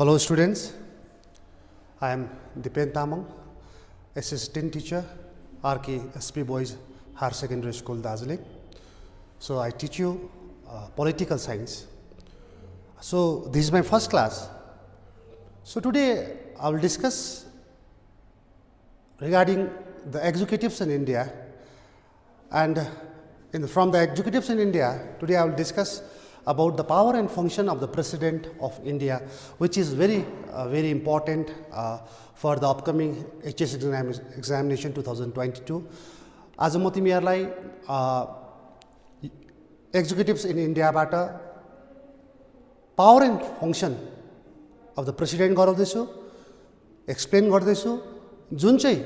Hello students, I am Dipen Tamang, assistant teacher, RKSP Boys Higher Secondary School, Darjeeling. So I teach you political science. So this is my first class. So today I will discuss regarding the executives in India, and from the executives in India, today I will discuss about the power and function of the President of India, which is very important for the upcoming HS examination 2022. As म तिमीहरुलाई executives in India बाट power and function of the President गराउँदैछु, explain गर्दैछु, जुन चाहिँ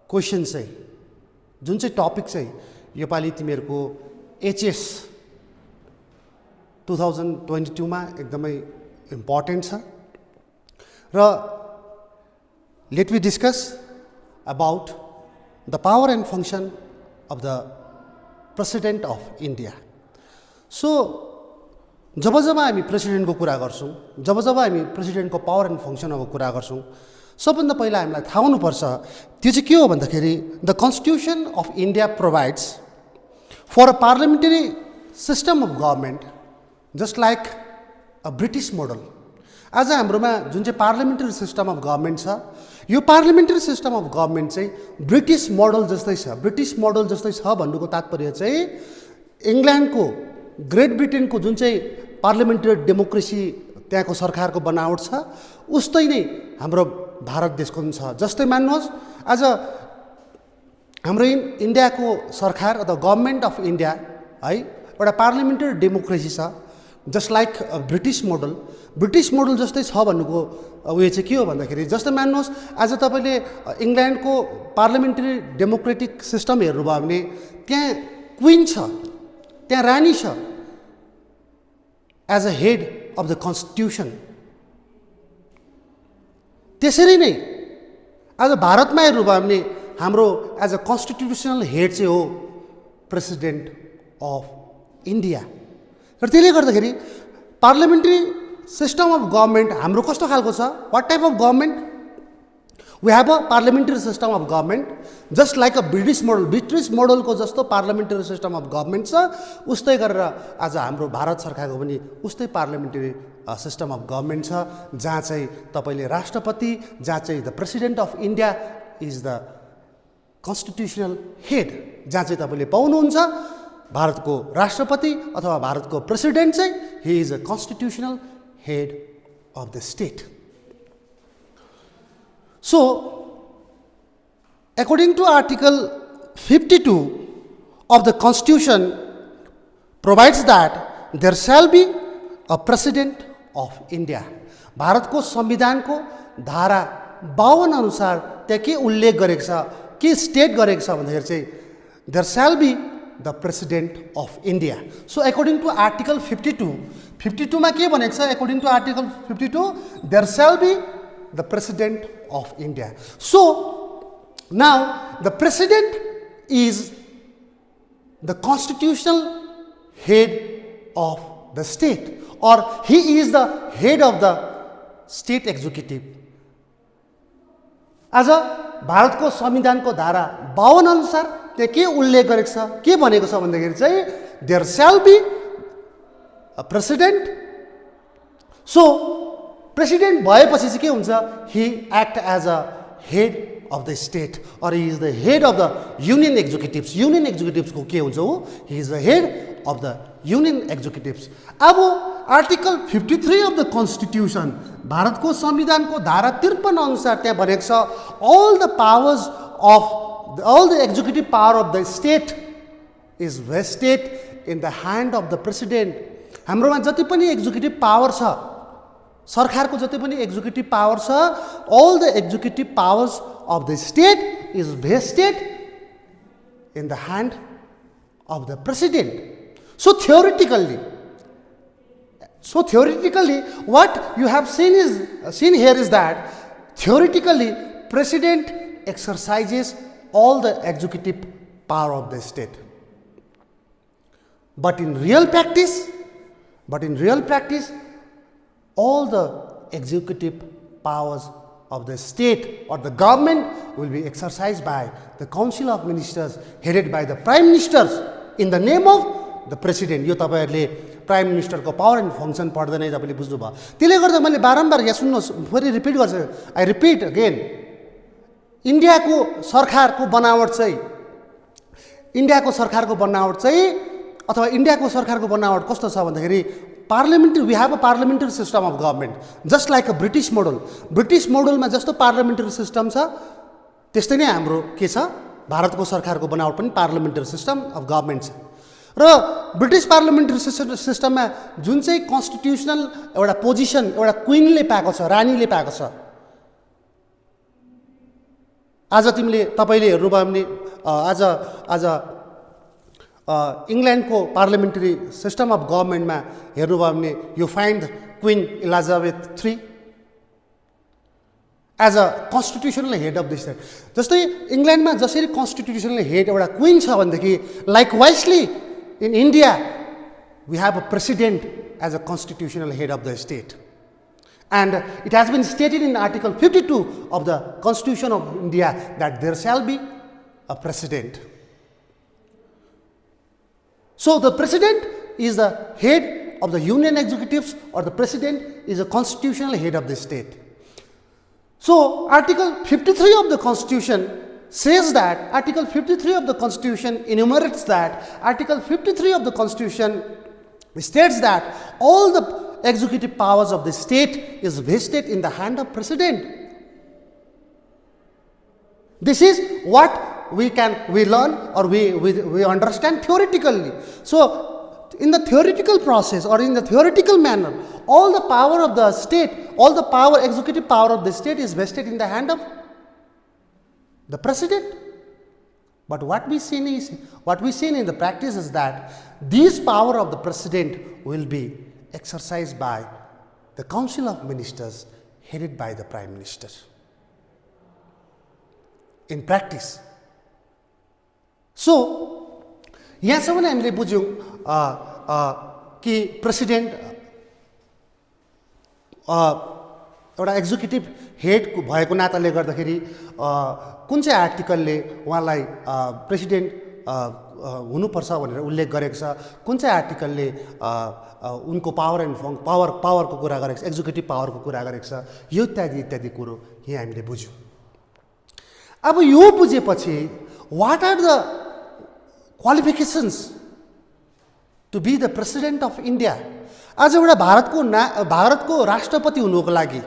question चाहिँ, जुन चाहिँ topic चाहिँ योपालि तिमीहरुको HS 2022 मा एकदमै इम्पोर्टेन्ट छ र let me discuss about the power and function of the President of India. So जब हामी प्रेसिडेन्ट को कुरा गर्छौं, जब हामी प्रेसिडेन्ट को पावर एन्ड फंक्शन को कुरा गर्छौं, सबभन्दा पहिला हामीलाई थाहा हुनुपर्छ त्यो चाहिँ के हो भन्दाखेरि the constitution of India provides for a parliamentary system of government just like a British model. आज हाम्रोमा जुन चाहिँ पार्लियामेन्टरी सिस्टम अफ गभर्नमेन्ट छ, यो पार्लियामेन्टरी सिस्टम अफ गभर्नमेन्ट चाहिँ ब्रिटिश मोडल जस्तै छ. ब्रिटिश मोडल जस्तै छ भन्नुको तात्पर्य चाहिँ इंग्ल्यान्डको, ग्रेट ब्रिटेनको जुन चाहिँ पार्लियामेन्टरी डेमोक्रेसी त्यहाँको सरकारको बनावट छ, उस्तै नै हाम्रो भारत देशको पनि छ. जस्तै मान्नुहोस् आज हाम्रो इन्डियाको सरकार अथवा गभर्नमेन्ट अफ इन्डिया है एउटा पार्लियामेन्टरी डेमोक्रेसी छ, just like British model. British model जस्तै छ भन्नुको उयो चाहिँ के हो भन्दाखेरि जस्तै मान्नुहोस् आज तपाईले इंग्ल्यान्डको पार्लियामेन्टरी डेमोक्रेटिक सिस्टम हेर्नुभयो भने त्यहाँ क्वीन छ, त्यहाँ रानी छ as a head of the constitution. त्यसरी नै आज भारतमा हेर्नुभयो भने हाम्रो एज अ कन्स्टिट्युसनल हेड चाहिँ हो प्रेसिडेन्ट अफ इन्डिया. र त्यसले गर्दाखेरि पार्लियामेन्टरी सिस्टम अफ गभर्नमेन्ट हाम्रो कस्तो खालको छ, what type of government we have a parliamentary system of government just like a British model. British मोडलको जस्तो पार्लियामेन्टरी सिस्टम अफ गभर्नमेन्ट छ, उस्तै गरेर आज हाम्रो भारत सरकारको पनि उस्तै पार्लियामेन्टरी सिस्टम अफ गभर्नमेन्ट छ, जहाँ चाहिँ तपाईले राष्ट्रपति, जहाँ चाहिँ the president of India is the constitutional head, जहाँ चाहिँ तपाईले पाउनुहुन्छ भारतको राष्ट्रपति अथवा भारतको प्रेसिडेन्ट चाहिँ he is a constitutional head of the state. So, according to Article 52 of the Constitution provides that there shall be a President of India. Bharat को संविधान को धारा 52 अनुसार त्यहाँ के उल्लेख गरेको छ, के स्टेट गरेको छ भन्दाखेरि चाहिँ there shall be the President of India. So according to Article 52 मा के भनेको छ, according to Article 52 there shall be the President of India. So now the President is the constitutional head of the state, or he is the head of the state executive. आज भारत को संविधान को धारा 52 अनुसार त्यहाँ के उल्लेख गरेको छ, के भनेको छ भन्दाखेरि चाहिँ there shall be a president. So president भएपछि चाहिँ के हुन्छ, he act as a head of the state, or he is the head of the union executives. Union executives को के हुन्छ हो, he is the head of the union executives. अब article 53 of the constitution, भारतको संविधानको धारा 53 अनुसार त्यहाँ भनेको छ all the powers of all the executive power of the state is vested in the hand of the president. हाम्रोमा जति पनि एक्जिक्युटिभ पावर छ, सरकारको जति पनि एक्जिक्युटिभ पावर छ, all the executive powers of the state is vested in the hand of the president. So theoretically what you have seen here is that theoretically president exercises all the executive power of the state, but in real practice all the executive powers of the state or the government will be exercised by the Council of Ministers headed by the Prime Ministers in the name of the President. यो तपाईहरुले prime मिनिस्टरको power and function पढ्दै नै तपाईले बुझ्नु भयो। त्यसले गर्दा मैले बारम्बार यहाँ सुन्नुहोस्, फेरि रिपिट गर्छु, आई रिपिट अगेन, इन्डियाको सरकारको बनावट चाहिँ अथवा इन्डियाको सरकारको बनावट कस्तो छ भन्दाखेरि parliamentary, we have a parliamentary system of government just like a British model. British मोडलमा जस्तो पार्लियामेन्ट्री सिस्टम छ त्यस्तै नै हाम्रो के छ, भारतको सरकारको बनावट पनि पार्लियामेन्ट्री सिस्टम अफ गभर्नमेन्ट छ। र ब्रिटिश पार्लियामेन्ट्री सिस्टममा जुन चाहिँ कन्स्टिट्युसनल एउटा पोजिसन एउटा क्वीनले पाएको छ, रानीले पाएको छ। आज तपाईले हेर्नुभयो भने आज इंग्लैंड को पार्लियामेंट्री सिस्टम अफ गवर्नमेंट में हेर्नुभयो भने you find Queen Elizabeth III as a constitutional head of the state. जस्तै इंग्लैंड में जसरी कन्स्टिट्युशनल हेड एउटा क्वीन छ भनेदेखि likewisely in India we have a president as a constitutional head of the state and it has been stated in Article 52 of the Constitution of India that there shall be a president. So the president is the head of the union executives, or the president is a constitutional head of the state. So Article 53 of the Constitution says that, Article 53 of the Constitution enumerates that, Article 53 of the Constitution states that all the executive powers of the state is vested in the hand of president. This is what we learn or we understand theoretically. So in the theoretical process or in the theoretical manner, all the power of the state, all the power, executive power of the state is vested in the hand of the president. But what we see in the practice is that this power of the president will be exercised by the Council of Ministers headed by the Prime Minister. In practice. So, यहाँसम्म हामीले बुझ्यौं कि president एउटा executive head भएको नाताले गर्दाखेरि कुन चाहिँ आर्टिकलले उहाँलाई प्रेसिडेन्ट हुनुपर्छ भनेर उल्लेख गरेको छ, कुन चाहिँ आर्टिकलले उनको पावर एन्ड पावरको कुरा गरेको छ, एक्जिक्युटिभ पावरको कुरा गरेको छ, यो इत्यादि कुरो यहाँ हामीले बुझ्यौं। अब यो बुझेपछि what are the qualifications to be the president of India? आज एउटा भारतको राष्ट्रपति हुनुको लागि,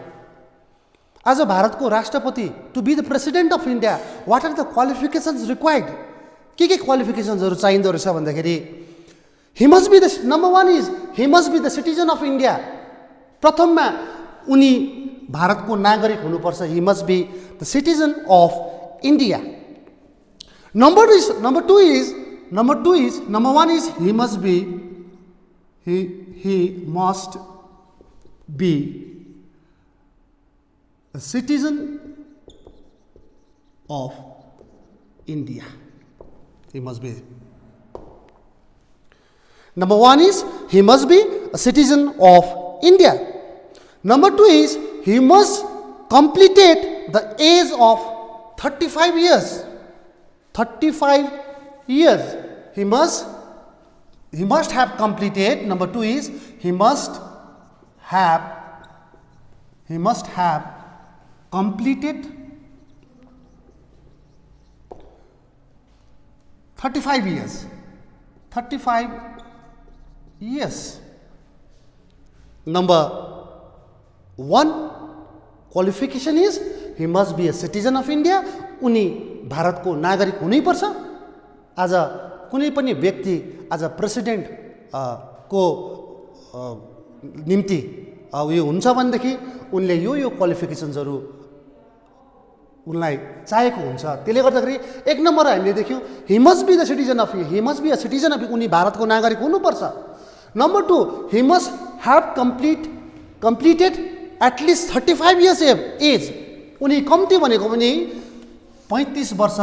आज भारतको राष्ट्रपति to be the president of India, what are the qualifications required? के क्वालिफिकेशन्सहरु चाहिँदो रहेछ भन्दाखेरि he must be the number one is he must be the citizen of India. प्रथममा उनी भारतको नागरिक हुनुपर्छ, he must be the citizen of India. Number one is he must be a citizen of India. He must be. Number one is he must be a citizen of India. Number two is he must completed the age of 35 years. 35 years. He must have completed. Number two is he must have completed 35 years. 35 years. Number one qualification is he must be a citizen of India. उनी भारतको नागरिक हुनै पर्छ। आज कुनै पनि व्यक्ति आज प्रेसिडेन्ट को निम्ति यो हुन्छ भनेदेखि उनले यो क्वालिफिकेशन्सहरु उनलाई चाहिएको हुन्छ। त्यसले गर्दाखेरि एक नम्बर हामीले देख्यौं he must be the citizen of India. He must be a citizen of उनी भारतको नागरिक हुनुपर्छ। Number two, he must have completed at least 35 years age. उनी कम्ती भनेको पनि 35 वर्ष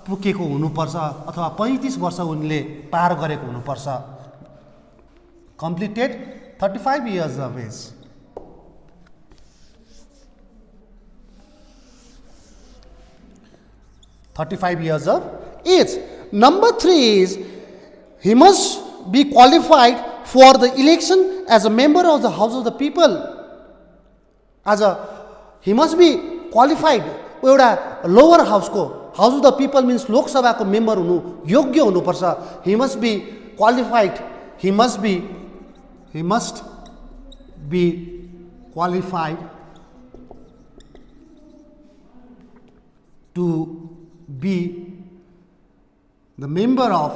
पुगेको हुनुपर्छ अथवा 35 वर्ष उनले पार गरेको हुनुपर्छ। Completed 35 years of age. 35 years of age. Number 3 is he must be qualified for the election as a member of the House of the People. He must be qualified. एउटा lower house को House of the People means लोक सभा को member हुनु योग्य हुनु पर्छ. He must be qualified. He must be qualified to be the member of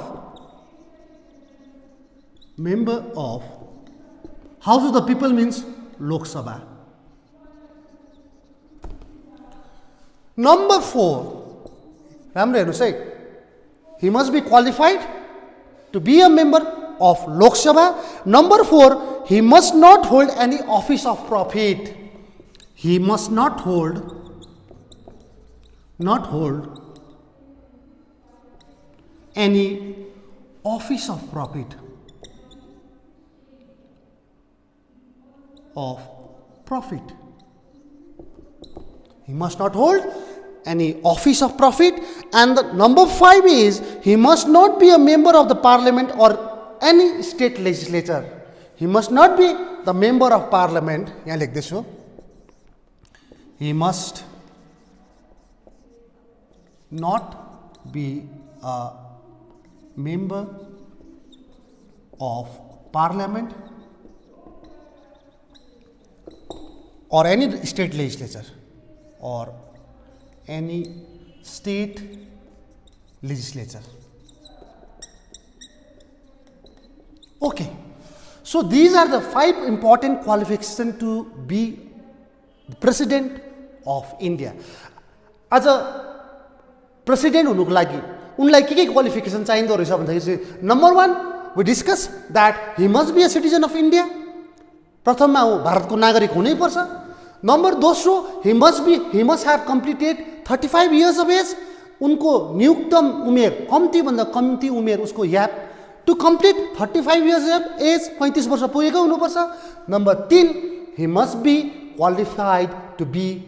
House of the People means Lok Sabha. Number 4, he must be qualified to be a member of Lok Sabha. Number 4, he must not hold any office of profit. He must not hold any office of profit. He must not hold any office of profit. And the number 5 is he must not be a member of the parliament or any state legislature. He must not be the member of parliament. यहाँ लेख देशो. He must not be a member of parliament or any state legislature or any state legislature. Okay, so these are the 5 important qualifications to be the President of India. As a President हुनुको लागि उनलाई के qualification चाहिँदो रहेछ भन्दाखेरि number 1 we discuss that he must be a citizen of India. प्रथममा उ भारतको नागरिक हुनै पर्छ. Number 2 he must have completed 35 years of age. उनको न्यूनतम उमेर कम्ती भन्दा कम्ती उमेर उसको याप to complete 35 years of age 35 वर्ष पुगेको हुनुपर्छ. Number 3 he must be qualified to be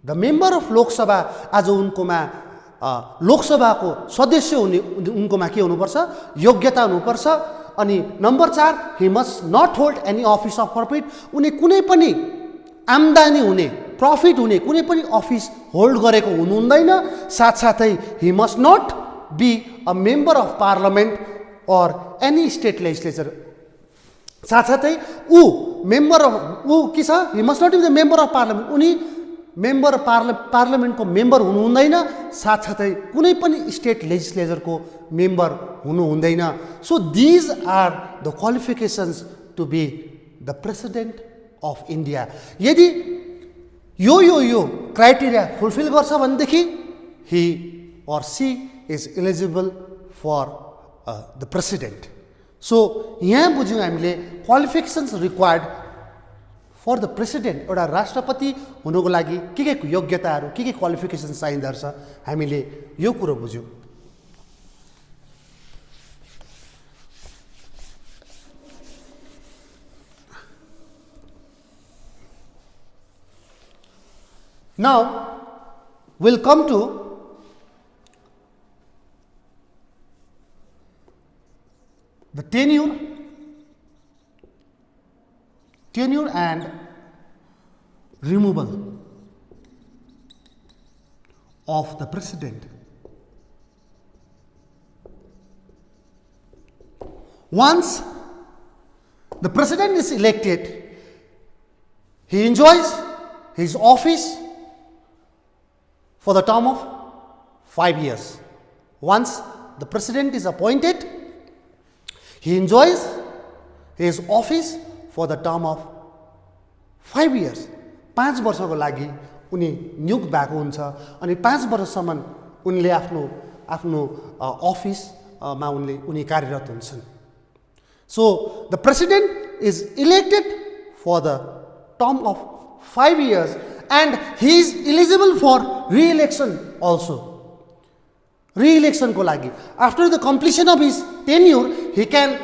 the member of Lok Sabha. आज उनकोमा लोक सभाको सदस्य हुने उनकोमा के हुनुपर्छ योग्यता हुनुपर्छ. अनि number 4 he must not hold any office of profit. उनी कुनै पनि आम्दानी हुने प्रॉफिट हुने कुनै पनि अफिस होल्ड गरेको हुनु हुँदैन. साथसाथै he must not be a member of parliament or any state legislature. साथसाथै उ member of उ के छ he must not be the member of parliament. उनी member of parliament को member हुनु हुँदैन. साथसाथै कुनै पनि state legislature को member हुनु हुँदैन. So these are the qualifications to be the president of India. यदि यो criteria fulfill गर्छ भनेदेखि he or she is eligible for the president. So यहाँ बुझ्यौं हामीले qualifications required for the president. एउटा राष्ट्रपति हुनुको लागि के योग्यताहरू के qualifications चाहिँदो रहेछ हामीले यो कुरा बुझ्यौं. Now we'll come to the tenure and removal of the president. Once the president is elected, he enjoys his office for the term of 5 years. Once the president is appointed, he enjoys his office for the term of 5 years. 5 वर्षको लागि उनी नियुक्त भएको हुन्छ अनि 5 वर्षसम्म उनले आफ्नो अफिसमा उनी कार्यरत हुन्छन्. So the president is elected for the term of 5 years and he is eligible for re-election also. Re-election को लागि after the completion of his tenure he can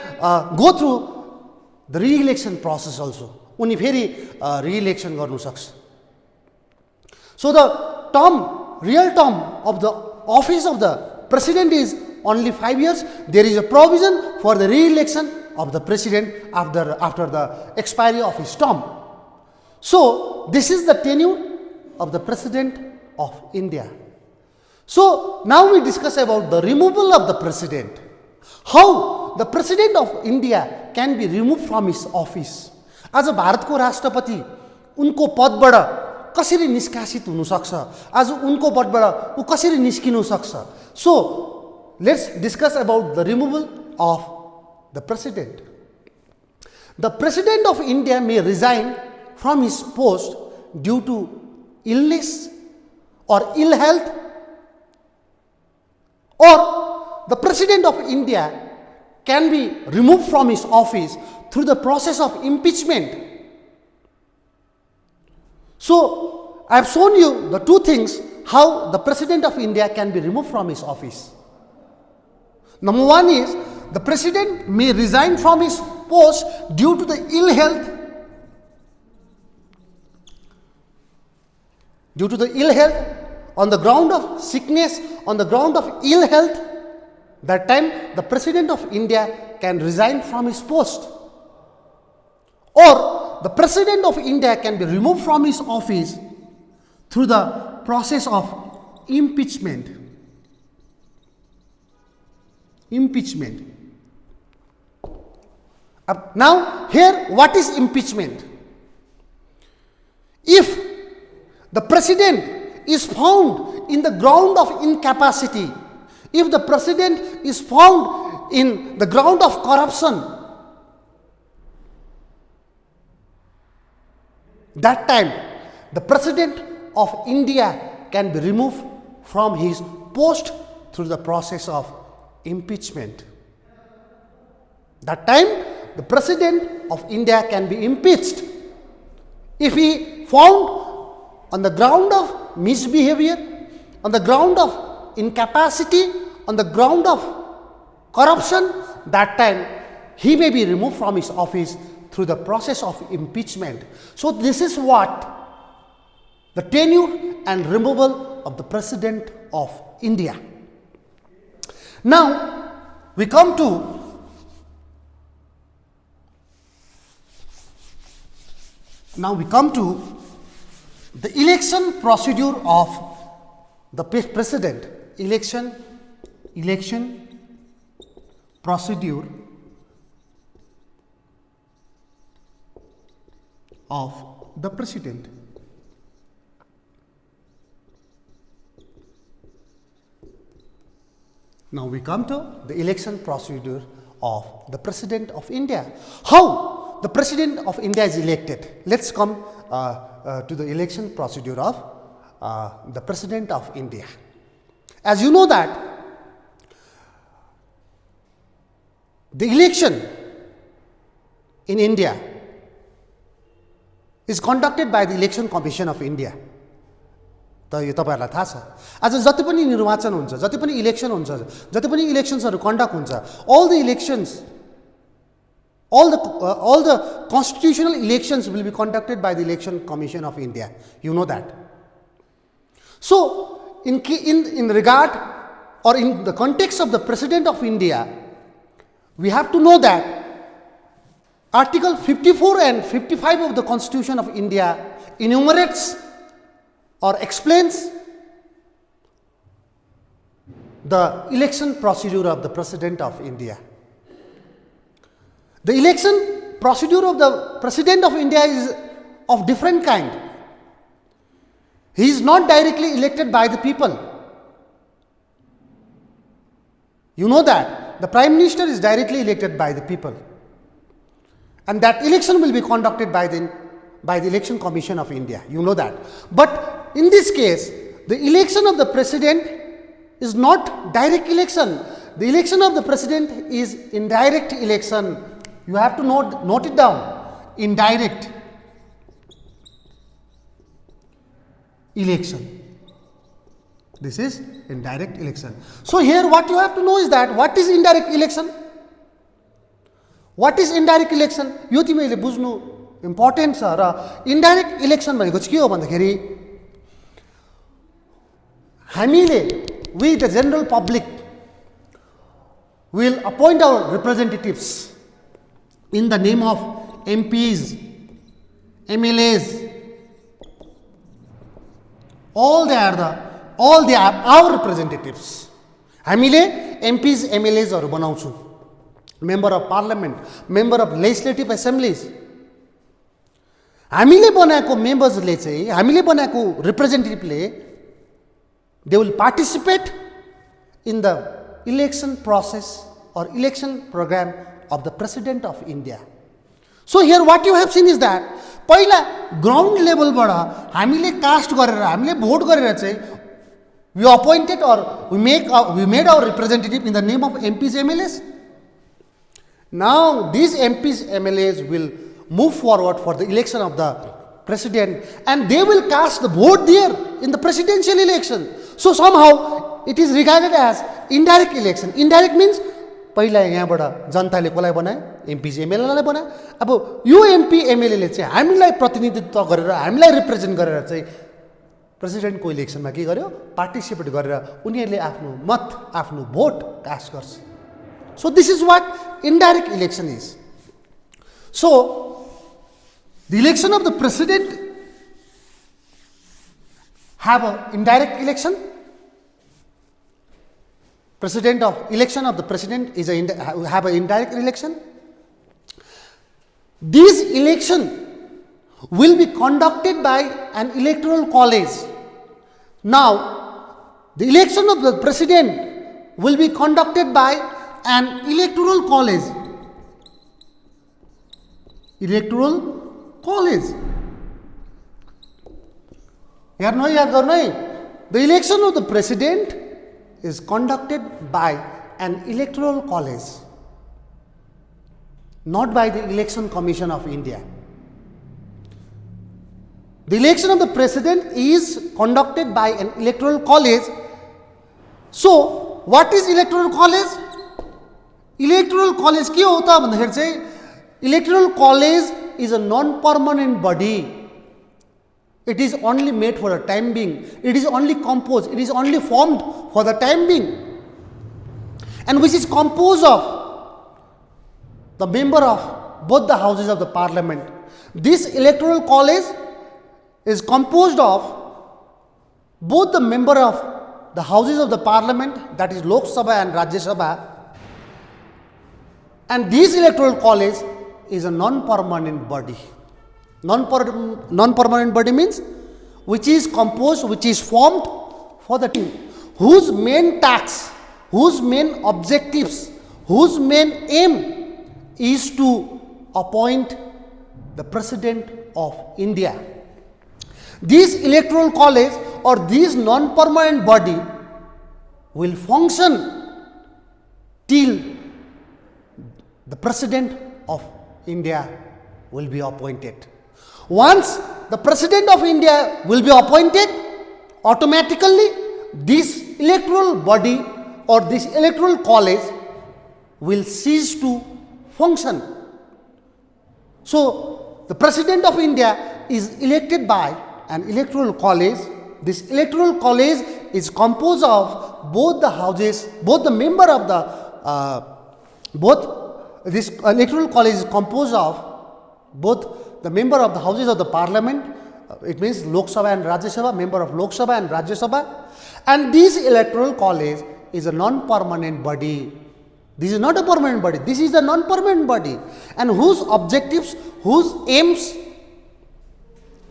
go through the re-election process also. उनी फेरि re-election गर्नु सक्छ. So the real term of the office of the president is only 5 years. There is a provision for the re-election of the president after the expiry of his term. So this is the tenure of the president of India. So now we discuss about the removal of the president. How the president of India can be removed from his office. आज भारतको राष्ट्रपति उनको पदबाट कसरी निष्कासित हुन सक्छ, आज उनको पदबाट उ कसरी निस्किन सक्छ. So let's discuss about the removal of the president. The president of India may resign from his post due to illness or ill health, or the president of India can be removed from his office through the process of impeachment. So I have shown you the two things how the president of India can be removed from his office. Number one is the president may resign from his post due to the ill health. Due to the ill health, on the ground of sickness, on the ground of ill health, that time the president of India can resign from his post. Or the president of India can be removed from his office through the process of impeachment. Impeachment. Now here, what is impeachment? If the president is found in the ground of incapacity, if the president is found in the ground of corruption, that time the president of India can be removed from his post through the process of impeachment. That time the president of India can be impeached if he found on the ground of misbehavior, on the ground of incapacity, on the ground of corruption. That time he may be removed from his office through the process of impeachment. So this is what the tenure and removal of the president of India. Now we come to the election procedure of the president. Election procedure of the president. Now we come to the election procedure of the president of India. How the president of India is elected? Let's come to the election procedure of the president of India. As you know that the election in India is conducted by the Election Commission of India. त यो तपाईहरुलाई थाहा छ. आज जति पनि निर्वाचन हुन्छ, जति पनि इलेक्सन हुन्छ, जति पनि इलेक्सन्सहरु कन्डक्ट हुन्छ, all the constitutional elections will be conducted by the Election Commission of India. You know that. So in regard or in the context of the president of India, we have to know that Article 54 and 55 of the Constitution of India enumerates or explains the election procedure of the president of India. The election procedure of the president of India is of different kind. He is not directly elected by the people. You know that the Prime Minister is directly elected by the people, and that election will be conducted by the Election Commission of India. You know that. But in this case, the election of the president is not direct election. The election of the president is indirect election. You have to note it down. Indirect election. This is indirect election. So here what you have to know is that what is indirect election? What is indirect election? यो तिमीले बुझ्नु important छ. र indirect election भनेको चाहिँ के हो भन्दाखेरि हामीले we the general public will appoint our representatives in the name of MPs, MLAs. All they are our representatives. हामीले MPs, MLAs हरु बनाउँछौं. Member of Parliament, member of Legislative Assemblies. हामीले बनाएको मेम्बर्सले चाहिँ हामीले बनाएको रिप्रेजेन्टेटिभले they will participate in the election process or election program of the President of India. So here what you have seen is that पहिला ground level बाट हामीले cast गरेर हामीले भोट गरेर चाहिँ we appointed or we made our representative in the name of MPs, MLAs. Now these MPs, MLAs will move forward for the election of the president and they will cast the vote there in the presidential election. So somehow it is regarded as indirect election. Indirect means पहिला यहाँबाट जनताले कसलाई बनाए MPs, MLAलाई बनाए. अब यो MP, MLA ले चाहिँ हामीलाई प्रतिनिधित्व गरेर हामीलाई रिप्रेजेन्ट गरेर चाहिँ प्रेसिडेन्टको इलेक्सनमा के गर्यो पार्टिसिपेट गरेर उनीहरूले आफ्नो मत आफ्नो भोट कास्ट गर्छ. So this is what indirect election is. So the election of the president have an indirect election. Election of the president is have an indirect election. This election will be conducted by an electoral college. Now, the election of the president will be conducted by an electoral college. Electoral college. The election of the president is conducted by an electoral college, not by the Election Commission of India. The election of the president is conducted by an electoral college. So, what is electoral college? Electoral college के होता भन्दाखेरि चाहिँ electoral college is a non-permanent body. It is only made for the time being. It is only composed. It is only formed for the time being, and which is composed of the member of both the houses of the parliament. This electoral college is composed of both the member of the houses of the parliament, that is Lok Sabha and Rajya Sabha, and this electoral college is a non-permanent body. Non-permanent body means which is composed, which is formed for the team, whose main task, whose main objectives, whose main aim is to appoint the President of India. This electoral college or this non-permanent body will function till the President of India will be appointed. Once the President of India will be appointed, automatically this electoral body or this electoral college will cease to function. So, the President of India is elected by an electoral college. This electoral college is composed of both the houses, both the member of the, this electoral college is composed of both the member of the houses of the parliament, it means Lok Sabha and Rajya Sabha, member of Lok Sabha and Rajya Sabha, and this electoral college is a non-permanent body. This is not a permanent body, this is a non-permanent body, and whose objectives, whose aims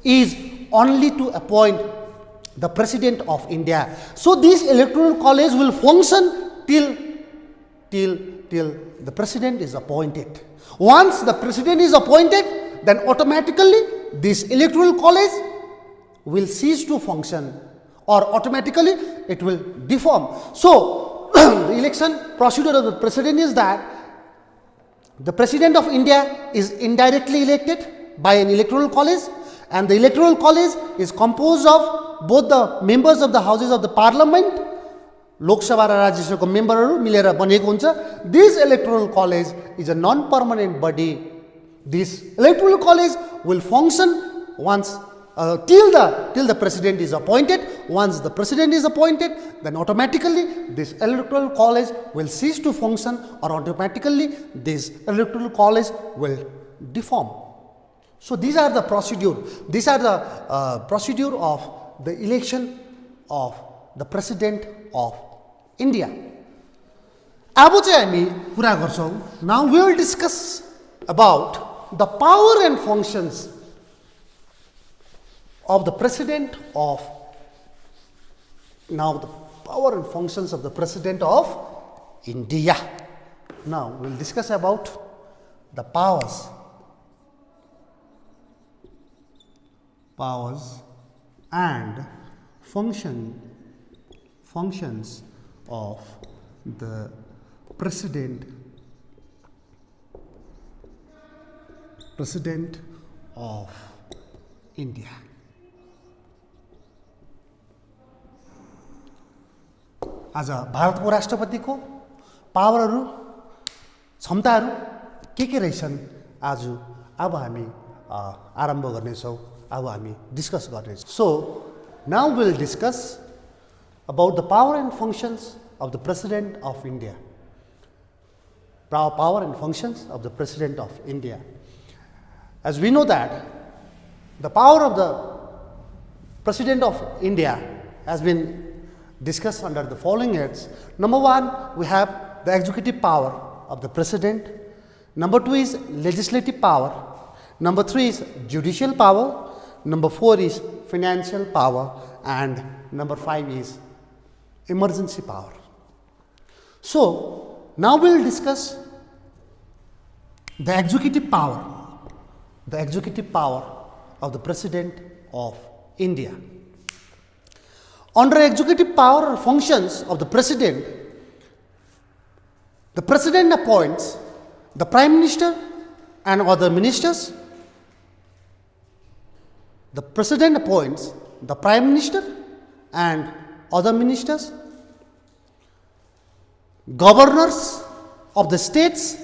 is only to appoint the President of India. So this electoral college will function till the President is appointed. Once the President is appointed, then automatically this electoral college will cease to function, or automatically it will deform. So, the election procedure of the President is that the President of India is indirectly elected by an electoral college, and the electoral college is composed of both the members of the houses of the parliament, Lok Sabha raw Rajya Sabha को मेम्बरहरु मिलेर बनेको हुन्छ. This electoral college is a non-permanent body. This electoral college will function once till the President is appointed. once the president is appointed, then automatically this electoral college will cease to function, or automatically this electoral college will deform. So these are the procedure. These are the procedure of the election of the president of India. अब चाहिँ हामी कुरा गर्छौं. Now we will discuss about the power and functions of the president of India. Now we will discuss about the powers and functions of the president of India. आज भारतको राष्ट्रपतिको पावरहरू क्षमताहरू के रहेछन् आज अब हामी आरम्भ गर्नेछौं. अब हामी discuss गर्नेछौं. So now we will discuss about the power and functions of the president of India. Power and functions of the president of India. As we know that the power of the president of India has been discussed under the following heads. Number 1, we have the executive power of the president. Number 2 is legislative power. Number 3 is judicial power. Number 4 is financial power. And number 5 is emergency power. So now we will discuss the executive power. The executive power of the president of India. Under executive power or functions of the president appoints the prime minister and other ministers. The president appoints the prime minister and other ministers, governors of the states,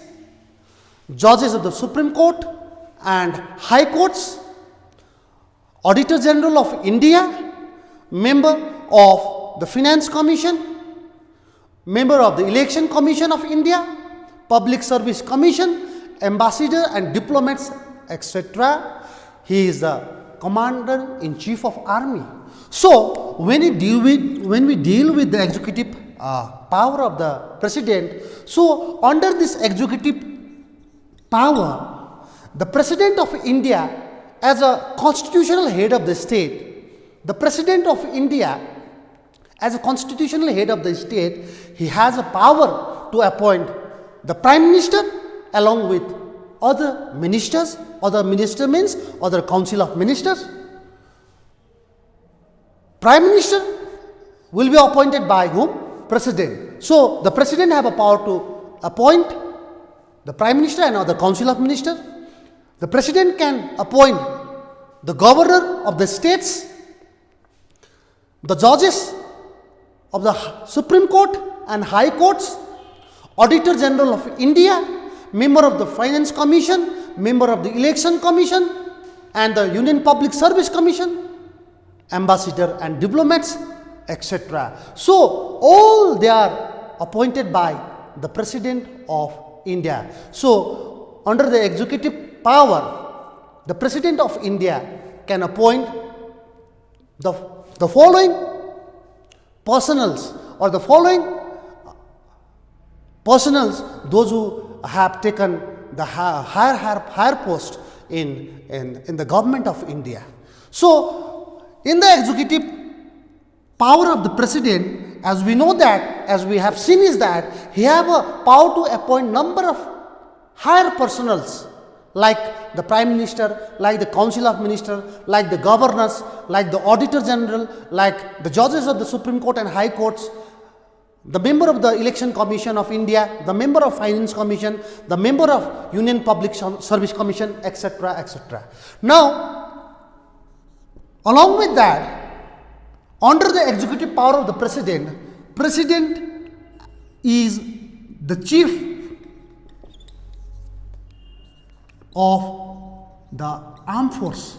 judges of the Supreme Court and high courts, Auditor General of India, member of the Finance Commission, member of the Election Commission of India, Public Service Commission, ambassador and diplomats, etc. He is the Commander-in-Chief of Army. So when we deal with the executive power of the president, so under this executive power, the president of India as a constitutional head of the state, the president of India as a constitutional head of the state, he has a power to appoint the prime minister along with other ministers. Other minister means other council of ministers. Prime minister will be appointed by whom? President. So the president have a power to appoint the prime minister and other council of ministers. The president can appoint the governor of the states, the judges of the Supreme Court and high courts, Auditor General of India, member of the Finance Commission, member of the Election Commission and the Union Public Service Commission, ambassador and diplomats, etc. So all they are appointed by the president of India. So under the executive power, the president of India can appoint the following personals or the following personals, those who have taken the higher post in the government of India. So in the executive power of the president, as we know that, as we have seen, is that he have a power to appoint number of higher personals like the prime minister, like the council of ministers, like the governors, like the auditor general, like the judges of the Supreme Court and high courts, the member of the Election Commission of India, the member of Finance Commission, the member of Union Public Service Commission, etc., etc. Now, along with that, under the executive power of the president is the chief of the armed force.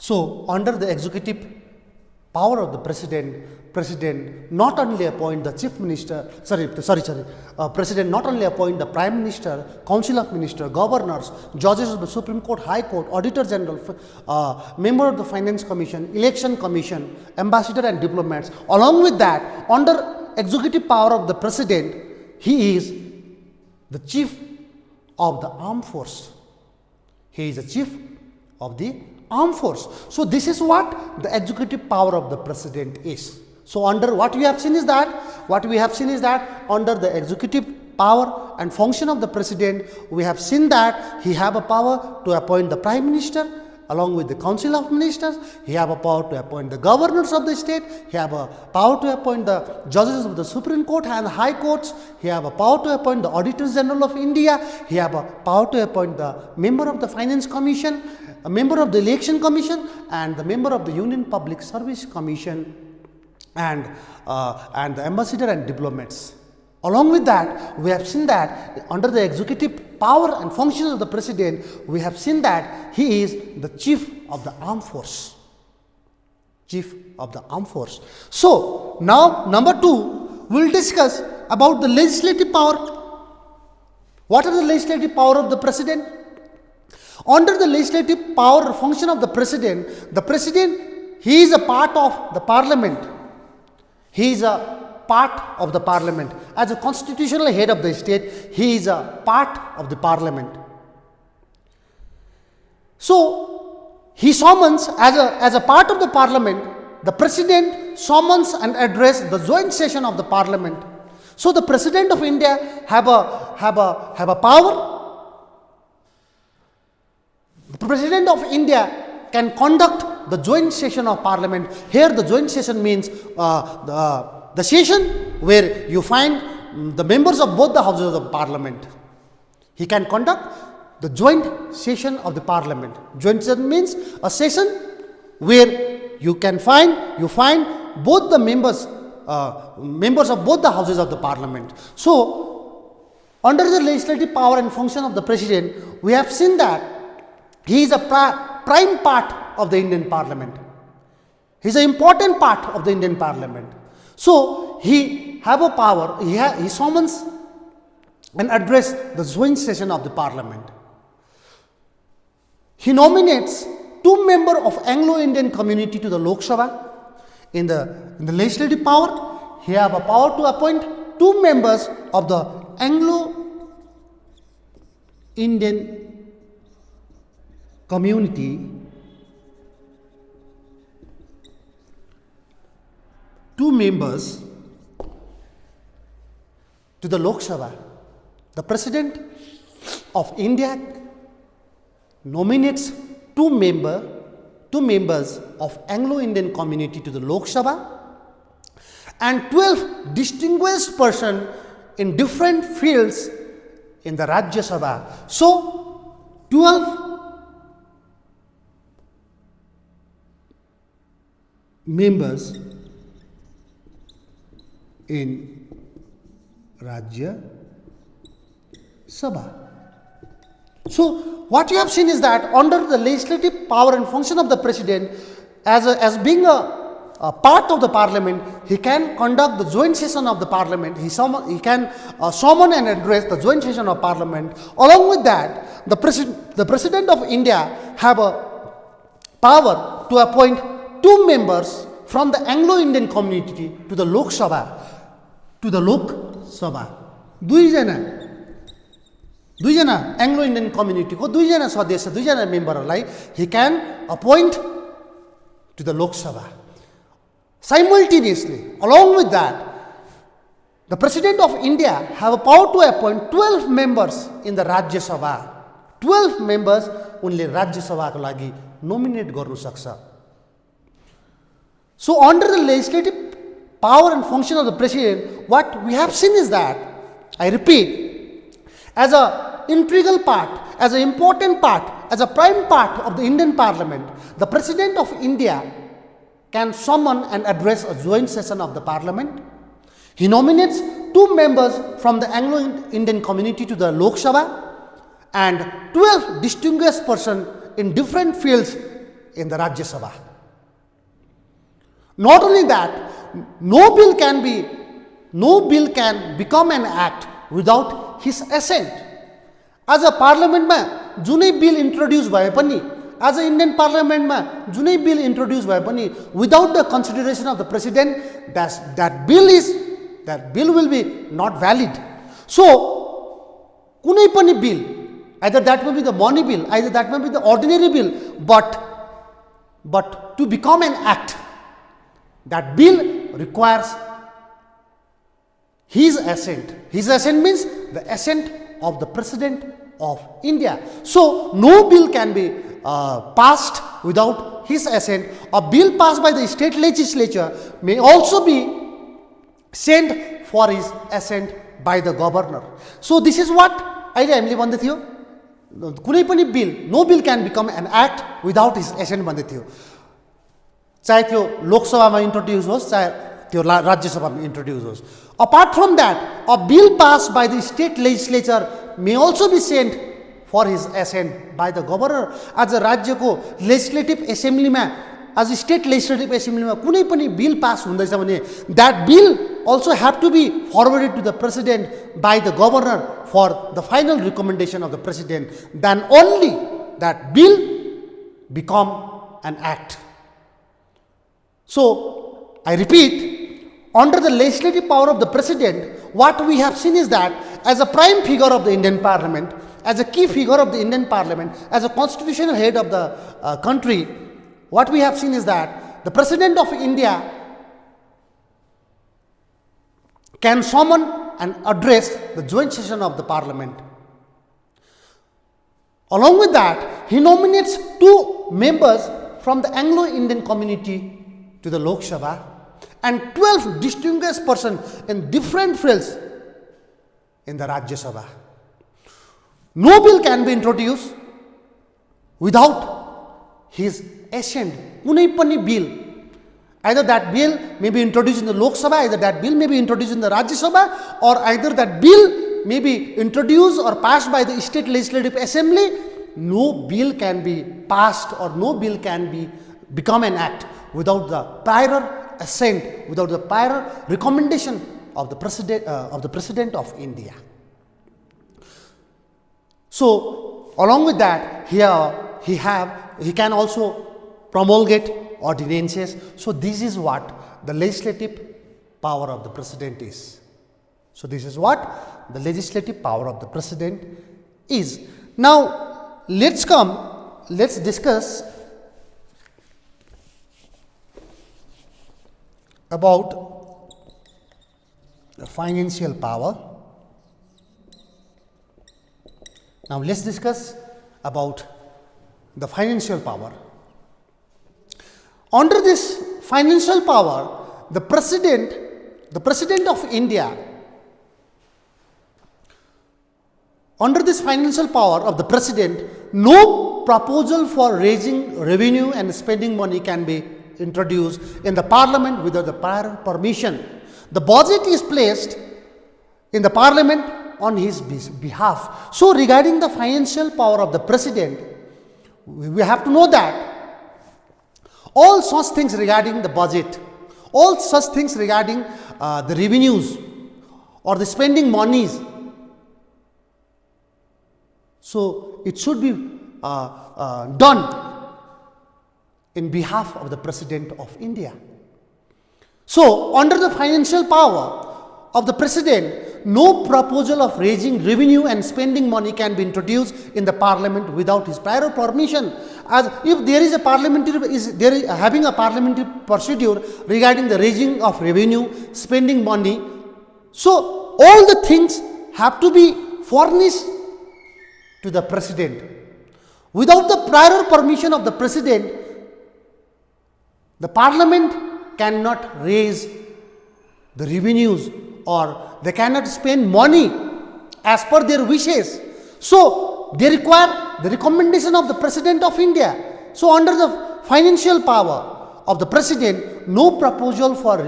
So, under the executive power of the President not only appoint the Chief Minister, President not only appoint the Prime Minister, Council of Ministers, Governors, Judges of the Supreme Court, High Court, Auditor General, Member of the Finance Commission, Election Commission, Ambassador and diplomats. Along with that, under executive power of the President, he is the Chief of the Armed Force. He is the Chief of the Armed Force. So, this is what the executive power of the President is. So, under what we have seen is that, under the executive power and function of the President, we have seen that he have a power to appoint the Prime Minister along with the Council of Ministers. He have a power to appoint the governors of the state. He have a power to appoint the judges of the Supreme Court and the High Courts. He have a power to appoint the Auditor General of India. He have a power to appoint the member of the Finance Commission, a member of the Election Commission, and the member of the Union Public Service Commission, and the ambassador and diplomats. Along with that, we have seen that under the executive power and function of the President, we have seen that he is the Chief of the Armed Force. Chief of the Armed Force. So, now number 2, we will discuss about the legislative power. What is the legislative power of the President? Under the legislative power or function of the President, he is a part of the Parliament. He is a part of the Parliament. As a constitutional head of the state, he is a part of the Parliament. So, he summons, as a part of the Parliament, the President summons and address the joint session of the Parliament. So, the President of India have a power. The President of India can conduct the joint session of Parliament. Here the joint session means the session where you find the members of both the houses of Parliament. He can conduct the joint session of the Parliament. Joint session means a session where you find both the members of both the houses of the Parliament. So, under the legislative power and function of the President, we have seen that he is a prime part of the Indian Parliament. He is an important part of the Indian Parliament. So, he have a power, he summons and address the joint session of the Parliament. He nominates 2 members of Anglo-Indian community to the Lok Sabha. In the legislative power, he have a power to appoint 2 members of the Anglo-Indian community, 2 members to the Lok Sabha. The President of India nominates 2 members of Anglo-Indian community to the Lok Sabha, and 12 distinguished persons in different fields in the Rajya Sabha. So, 12 members in Rajya Sabha. So, what you have seen is that under the legislative power and function of the President, as being a part of the Parliament, he can conduct the joint session of the Parliament. He can summon and address the joint session of Parliament. Along with that, the President of India have a power to appoint 2 members from the Anglo-Indian community to the Lok Sabha. दुईजना Anglo Indian community को दुईजना सदस्य दुईजना मेम्बरहरूलाई he can appoint to the Lok Sabha. Simultaneously, along with that, the President of India have a power to appoint 12 members in the Rajya Sabha. 12 members उनले राज्य सभाको लागि nominate गर्नु सक्छ. So, under the legislative power and function of the President, what we have seen is that, I repeat, as a integral part, as an important part, as a prime part of the Indian Parliament, the President of India can summon and address a joint session of the Parliament. He nominates 2 members from the Anglo-Indian community to the Lok Sabha and 12 distinguished persons in different fields in the Rajya Sabha. Not only that, no bill can become an act without his assent. As a parliament ma जुनै bill introduce भए पनि, as a Indian parliament ma जुनै bill introduce भए पनि, without the consideration of the president, that bill will be not valid. So कुनै पनि bill, either that may be the money bill, either that may be the ordinary bill, but to become an act, that bill requires his assent. His assent means the assent of the President of India. So no bill can be passed without his assent. A bill passed by the state legislature may also be sent for his assent by the governor. So this is what अहिले हामीले भन्दै थियो, कुनै पनि bill, no bill can become an act without his assent भन्दै थियो. चाहे त्यो लोकसभामा इन्ट्रोड्युस होस्, चाहे त्यो राज्यसभामा इन्ट्रोड्युस होस्. Apart from that, a bill passed by the state legislature may also be sent for his assent by the governor. As a राज्यको legislative assembly मा, as a state legislative assembly मा कुनै पनि bill pass हुँदैछ भने, that bill also have to be forwarded to the president by the governor for the final recommendation of the president. Then only that bill become an act. So I repeat, under the legislative power of the president, what we have seen is that as a prime figure of the Indian parliament, as a key figure of the Indian parliament, as a constitutional head of the country, what we have seen is that the president of India can summon and address the joint session of the parliament. Along with that, he nominates 2 members from the Anglo-Indian community to the Lok Sabha and 12 distinguished persons in different fields in the Rajya Sabha. No bill can be introduced without his assent. Kunai pani bill, either that bill may be introduced in the Lok Sabha, either that bill may be introduced in the Rajya Sabha, or either that bill may be introduced or passed by the state legislative assembly. No bill can be passed or no bill can become an act without the prior assent, without the prior recommendation of the president of India. So along with that, here he can also promulgate ordinances. So this is what the legislative power of the president is. So this is what the legislative power of the president is. Now let's discuss about the financial power. Now let's discuss about the financial power. Under this financial power, the president of India, under this financial power of the president, no proposal for raising revenue and spending money can be introduced in the parliament without the prior permission. The budget is placed in the parliament on his behalf. So regarding the financial power of the president, we have to know that all such things regarding the budget, all such things regarding the revenues or the spending monies, so it should be done in behalf of the President of India. So under the financial power of the President, no proposal of raising revenue and spending money can be introduced in the parliament without his prior permission. As if there is a having a parliamentary procedure regarding the raising of revenue, spending money, so all the things have to be furnished to the president. Without the prior permission of the president, the parliament cannot raise the revenues or they cannot spend money as per their wishes. So they require the recommendation of the President of India. So under the financial power of the President, no proposal for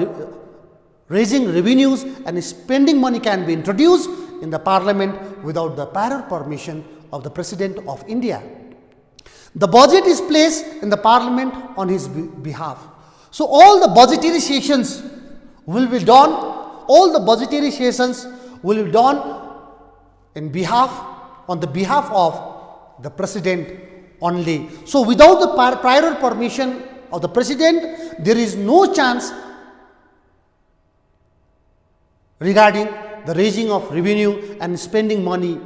raising revenues and spending money can be introduced in the parliament without the prior permission of the President of India. The budget is placed in the parliament on his behalf. So all the budgetary sessions will be done, all the budgetary sessions will be done on the behalf of the president only. So without the prior permission of the president, there is no chance regarding the raising of revenue and spending money.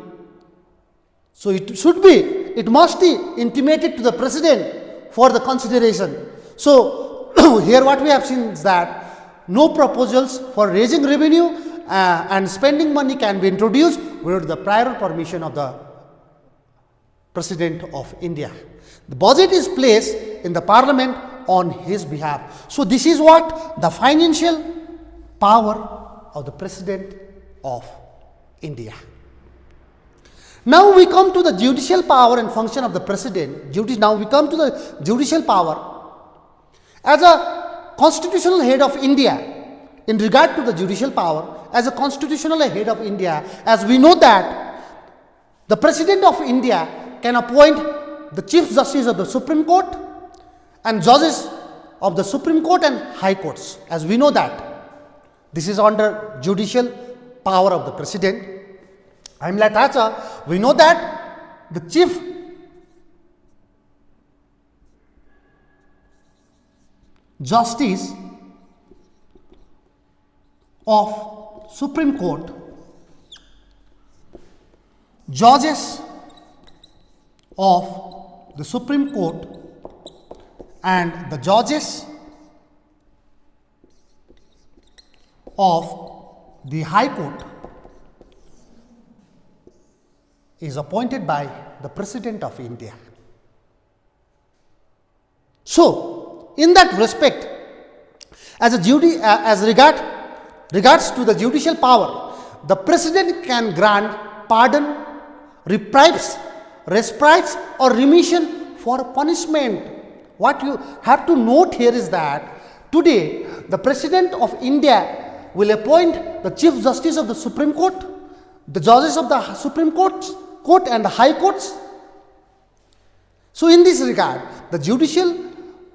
So it must be intimated to the president for the consideration. So here what we have seen is that no proposals for raising revenue and spending money can be introduced without the prior permission of the President of India. The budget is placed in the parliament on his behalf. So this is what the financial power of the President of India. Now we come to the judicial power and function of the President. Now we come to the judicial power. As a constitutional head of India, in regard to the judicial power, as a constitutional head of India, as we know that the President of India can appoint the Chief Justice of the Supreme Court and judges of the Supreme Court and High Courts. As we know that this is under judicial power of the President. We know that the Chief Justice of Supreme Court, judges of the Supreme Court and the judges of the High Court is appointed by the President of India. So, in that respect, as regards to the judicial power, the President can grant pardon, reprieve, respite or remission for punishment. What you have to note here is that today the President of India will appoint the Chief Justice of the Supreme Court, the judges of the Supreme Court and the High Courts. So in this regard,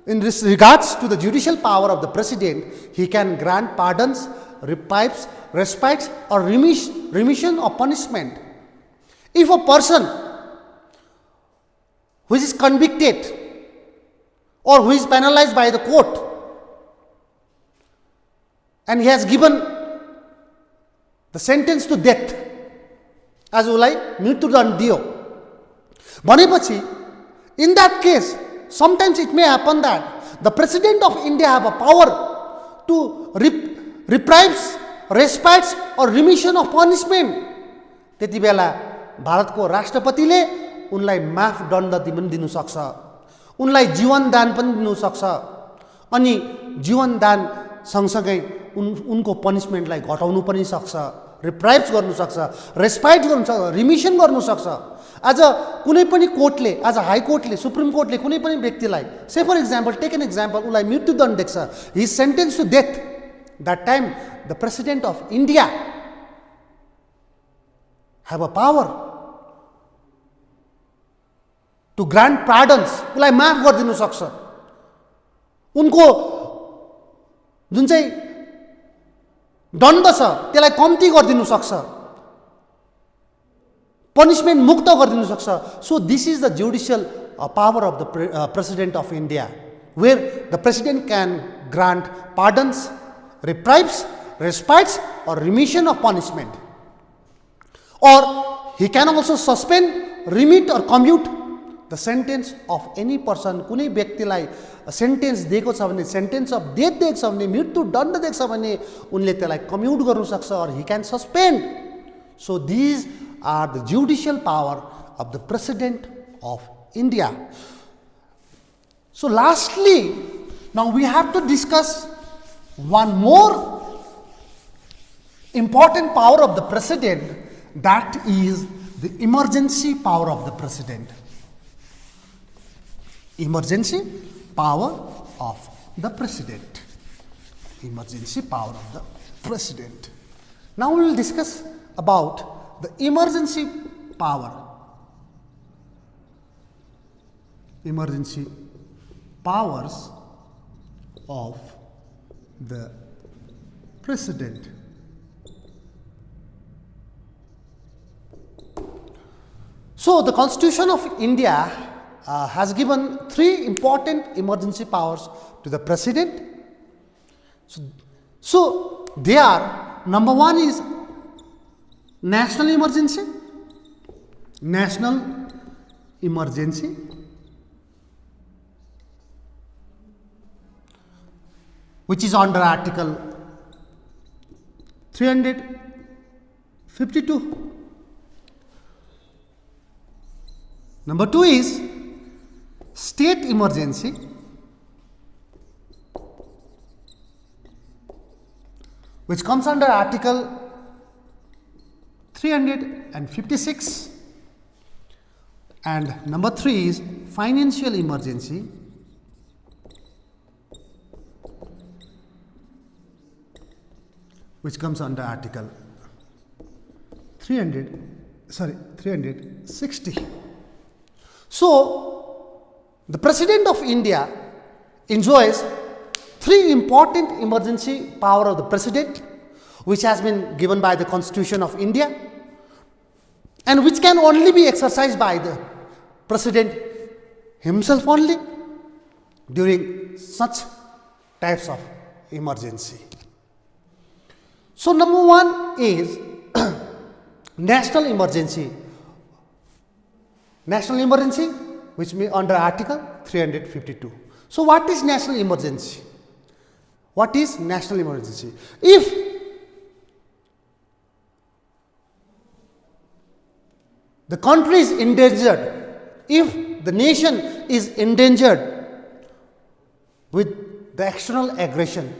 in this regards to the judicial power of the President, he can grant pardons, reprieve, respite or remission of punishment. If a person who is convicted or who is penalized by the court and he has given the sentence to death, as उसलाई मृत्युदण्ड दियो भनेपछि, in that case sometimes it may happen that the President of India have a power to reprieve, respite or remission of punishment. त्यति बेला भारतको राष्ट्रपतिले उनलाई माफ दण्ड दिनु सक्छ, उनलाई जीवन दान पनि दिनु सक्छ अनि जीवन दान सँगसँगै उनको पनिशमेन्टलाई घटाउनु पनि सक्छ, रिप्राइभ गर्नु सक्छ, रेस्पाइट गर्नु सक्छ, रिमिसन गर्नु सक्छ. आज कुनै पनि कोर्टले, आज हाई कोर्टले, सुप्रिम कोर्टले कुनै पनि व्यक्तिलाई, say for example, take an example, उसलाई मृत्युदण्ड दिन्छ, he is sentence to death. That time the president of India have a power to grant pardons, उसलाई माफ गरिदिनु सक्छ, उनको जुन चाहिँ दण्ड छ त्यसलाई कम्ती गरिदिनु सक्छ, पनिशमेन्ट मुक्त गरिदिनु सक्छ. So this is the judicial power of the President of India, where the President can grant pardons, reprieves, respites or remission of punishment. Or he can also suspend, remit or commute the sentence of any person. कुनै व्यक्तिलाई sentence दिएको छ भने, sentence of death दिएको छ भने, मृत्यु दण्ड दिएको छ भने उनले त्यसलाई कम्युट गर्न सक्छ, or he can suspend. So these are the judicial power of the President of India. So lastly, now we have to discuss one more important power of the President, that is the emergency power of the President. Emergency power of the President. Emergency power of the President. Now we will discuss about the emergency power. emergency powers of the President. So, the Constitution of India has given 3 important emergency powers to the President. So they are, number 1 is national emergency, which is under Article 352. Number 2 is state emergency, which comes under Article 356, and number 3 is financial emergency, which comes under Article 360. So, the President of India enjoys 3 important emergency power of the President, which has been given by the Constitution of India, and which can only be exercised by the President himself only during such types of emergency. So, number 1 is national emergency, which means under Article 352. So, what is national emergency? What is national emergency? If the country is endangered, if the nation is endangered with the external aggression,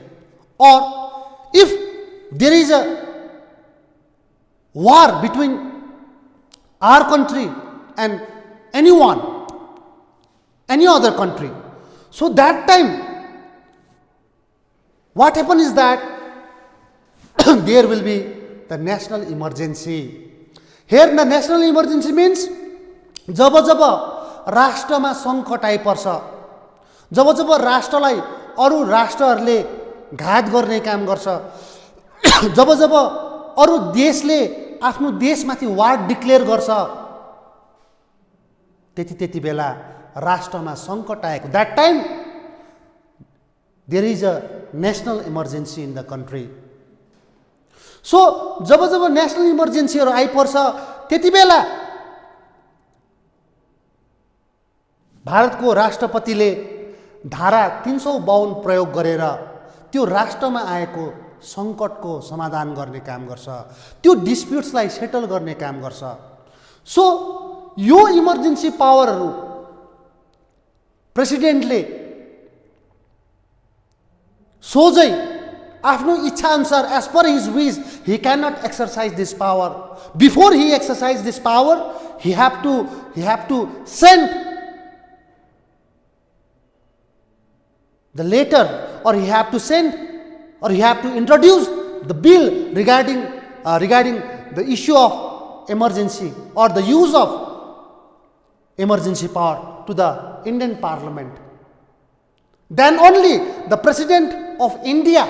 or if there is a war between our country and any other country, so that time what happens is that there will be the national emergency. Here the national emergency means जब राष्ट्रमा संकट आइपर्छ, जब राष्ट्रलाई अरु राष्ट्रहरूले घात गर्ने काम गर्छ, जब अरु देशले आफ्नो देशमाथि वार डिक्लेयर गर्छ, त्यति बेला राष्ट्रमा संकट आएको, that time there is a national emergency in the country. So जब national emergency आइपर्छ, त्यति बेला भारतको राष्ट्रपतिले धारा 352 प्रयोग गरेर त्यो राष्ट्रमा आएको संकटको समाधान गर्ने काम गर्छ, त्यो डिस्प्युट्सलाई सेटल गर्ने काम गर्छ. सो यो इमर्जेन्सी पावरहरु प्रेसिडेन्टले सोझै आफ्नो इच्छा अनुसार, as per his wish, he cannot exercise this power. Before he exercise this power, he have to send the letter, or he have to introduce the bill regarding the issue of emergency or the use of emergency power to the Indian Parliament. Then only the President of India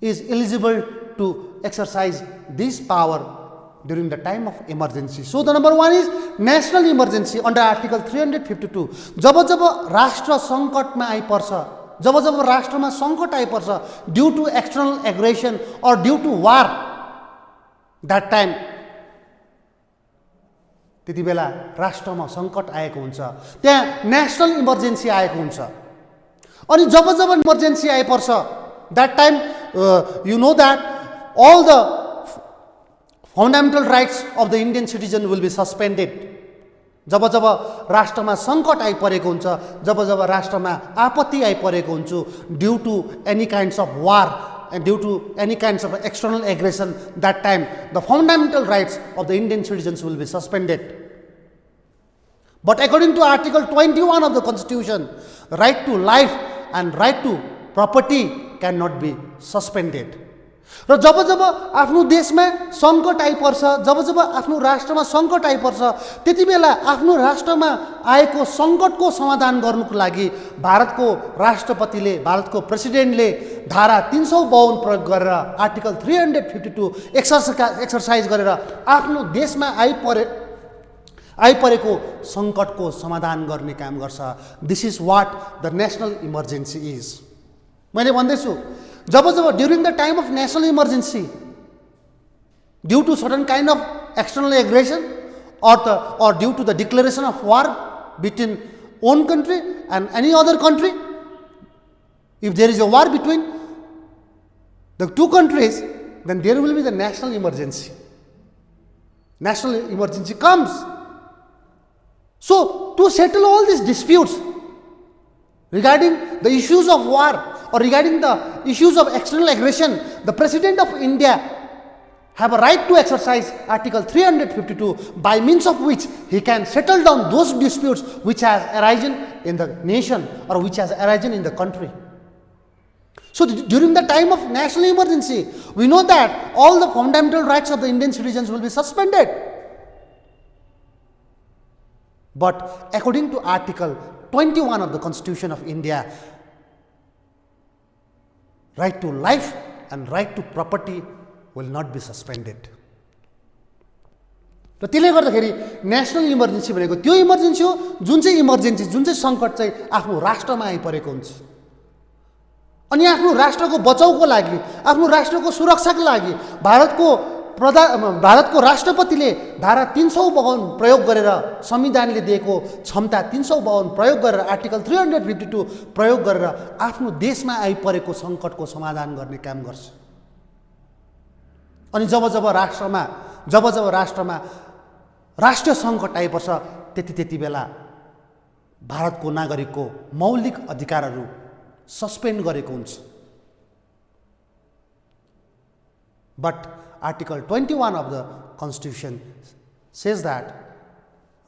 is eligible to exercise this power during the time of emergency. So the number 1 is national emergency under Article 352. जब राष्ट्र संकटमा आइपर्छ, जब राष्ट्रमा संकट आइपर्छ due to external aggression or due to war, that time त्यति बेला राष्ट्रमा संकट आएको हुन्छ, त्यहाँ नेशनल इमर्जेन्सी आएको हुन्छ. अनि जब emergency आइपर्छ, that time you know that all the fundamental rights of the Indian citizen will be suspended. जब राष्ट्रमा संकट आइपरेको हुन्छ, जब राष्ट्रमा आपत्ति आइपरेको हुन्छ due to any kinds of war and due to any kinds of external aggression, that time the fundamental rights of the Indian citizens will be suspended. But according to Article 21 of the Constitution, right to life and right to property cannot be suspended. र जब जब आफ्नो देशमा सङ्कट आइपर्छ, जब जब आफ्नो राष्ट्रमा सङ्कट आइपर्छ, त्यति बेला आफ्नो राष्ट्रमा आएको सङ्कटको समाधान गर्नुको लागि भारतको राष्ट्रपतिले, भारतको प्रेसिडेन्टले धारा 352 प्रयोग गरेर आर्टिकल 352 एक्सर्साइज गरेर आफ्नो देशमा आइपरेको सङ्कटको समाधान गर्ने काम गर्छ। This is what the national emergency is. मैले भन्दैछु, जब जब during the time of national emergency due to certain kind of external aggression or due to the declaration of war between own country and any other country, if there is a war between the two countries, then there will be the national emergency. National emergency comes. So, to settle all these disputes regarding the issues of war or regarding the issues of external aggression, the President of India have a right to exercise Article 352, by means of which he can settle down those disputes which has arisen in the nation or which has arisen in the country. So, during the time of national emergency, we know that all the fundamental rights of the Indian citizens will be suspended. But according to Article 21 of the Constitution of India, right to life and right to property will not be suspended. र त्यसले गर्दाखेरि national emergency भनेको त्यो emergency हो जुन चाहिँ emergency, जुन चाहिँ सङ्कट चाहिँ आफ्नो राष्ट्रमा आइपरेको हुन्छ। अनि आफ्नो राष्ट्रको बचाउको लागि, आफ्नो राष्ट्रको सुरक्षाको लागि भारतको राष्ट्रपतिले धारा 352 प्रयोग गरेर, संविधानले दिएको क्षमता 352 प्रयोग गरेर, आर्टिकल 352 प्रयोग गरेर आफ्नो देशमा आइपरेको सङ्कटको समाधान गर्ने काम गर्छ। अनि जब जब राष्ट्रमा राष्ट्रिय सङ्कट आइपर्छ, त्यति बेला भारतको नागरिकको मौलिक अधिकारहरू सस्पेन्ड गरेको हुन्छ। But Article 21 of the Constitution says that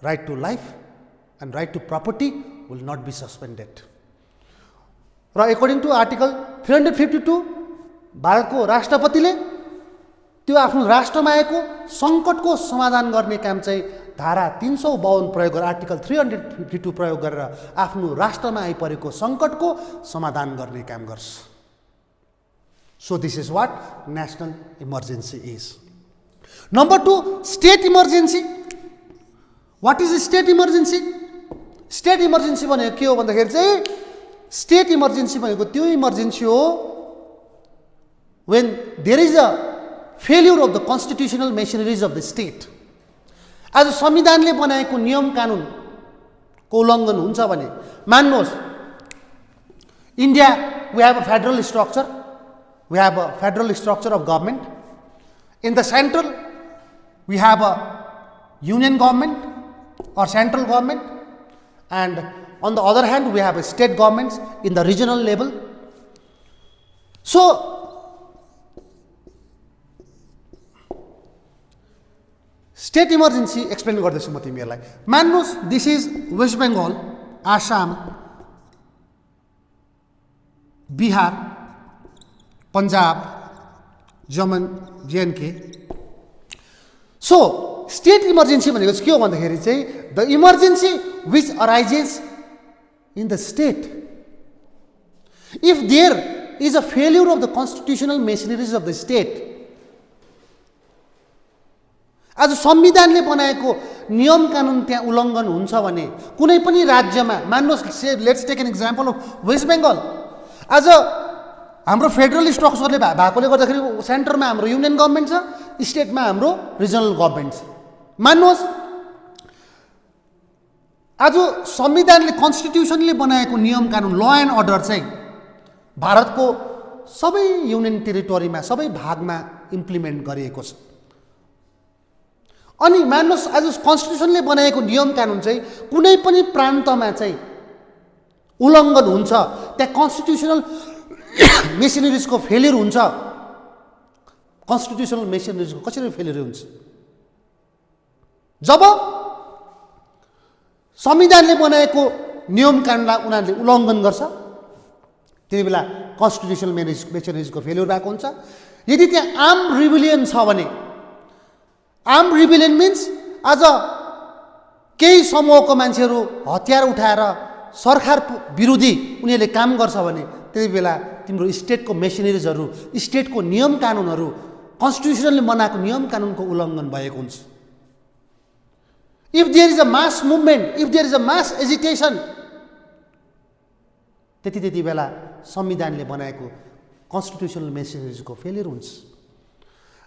right to life and right to property will not be suspended. Raw according to Article 352, भारतको राष्ट्रपतिले त्यो आफ्नो राष्ट्रमा आएको सङ्कटको समाधान गर्ने काम चाहिँ धारा 352 प्रयोग गरेर, आर्टिकल 352 प्रयोग गरेर आफ्नो राष्ट्रमा आइपरेको सङ्कटको समाधान गर्ने काम गर्छ। So this is what national emergency is. Number 2, state emergency. What is state emergency? State emergency भनेको के हो भन्दाखेरि चाहिँ, state emergency भनेको त्यो इमर्जेन्सी हो when there is a failure of the constitutional machineries of the state. आज संविधानले बनाएको नियम कानुनको उल्लङ्घन हुन्छ भने, मान्नुहोस् India, we have a federal structure. We have a federal structure of government. In the central, we have a union government or central government, and on the other hand, we have a state governments in the regional level. So, state emergency explain गर्दैछु म तिमीहरूलाई। मान्नुहोस् this is West Bengal, Assam, Bihar, Punjab, Jammu and J&K. So, state emergency भनेको चाहिँ के हो भन्दाखेरि चाहिँ the emergency which arises in the state. If there is a failure of the constitutional machineries of the state, आज संविधानले बनाएको नियम कानुन त्यहाँ उल्लङ्घन हुन्छ भने कुनै पनि राज्यमा, मान्नुहोस् let's take an example of West Bengal. आज हाम्रो फेडरल स्ट्रक्चरले भएकोले गर्दाखेरि सेन्टरमा हाम्रो युनियन गभर्मेन्ट छ, स्टेटमा हाम्रो रिजनल गभर्मेन्ट छ। मान्नुहोस् आज संविधानले, कन्स्टिट्युसनले बनाएको नियम कानुन, ल एन्ड अर्डर चाहिँ भारतको सबै युनियन टेरिटोरीमा, सबै भागमा इम्प्लिमेन्ट गरिएको छ। अनि मान्नुहोस् आज कन्स्टिट्युसनले बनाएको नियम कानुन चाहिँ कुनै पनि प्रान्तमा चाहिँ उल्लङ्घन हुन्छ, त्यहाँ कन्स्टिट्युसनल मेसिनरिजको फेलियर हुन्छ। कन्स्टिट्युसनल मेसिनरिजको कसरी फेलियर हुन्छ? जब संविधानले बनाएको नियम कानुनलाई उनीहरूले उल्लङ्घन गर्छ, त्यति बेला कन्स्टिट्युसनल मेसिनरिजको फेलियर भएको हुन्छ। यदि त्यहाँ आर्म रिबेलियन छ भने, आर्म रिबेलियन मिन्स आज केही समूहको मान्छेहरू हतियार उठाएर सरकार विरोधी उनीहरूले काम गर्छ भने त्यति बेला तिम्रो स्टेटको मेसिनरिजहरू, स्टेटको नियम कानुनहरू, कन्स्टिट्युसनले बनाएको नियम कानुनको उल्लङ्घन भएको हुन्छ। If there is a mass movement, if there is a mass agitation, त्यति बेला संविधानले बनाएको कन्स्टिट्युसनल मेसिनरिजको फेलियर हुन्छ।